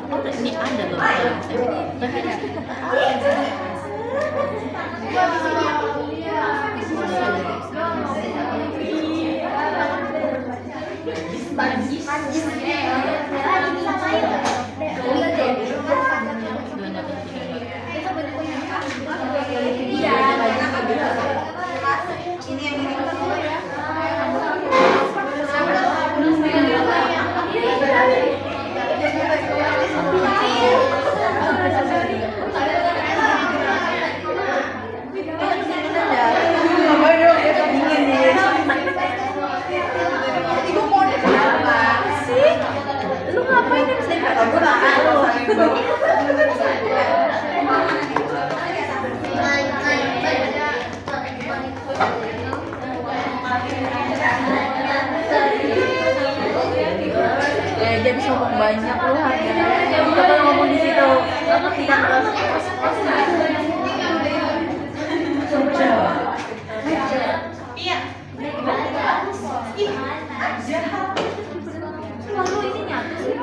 Oh, ini ada loh. Lu ngapain yang sih? Aku jadi sombong banyak lu harga. Kalau ngomong di situ, aku tidak Lalu ini nyatu sih,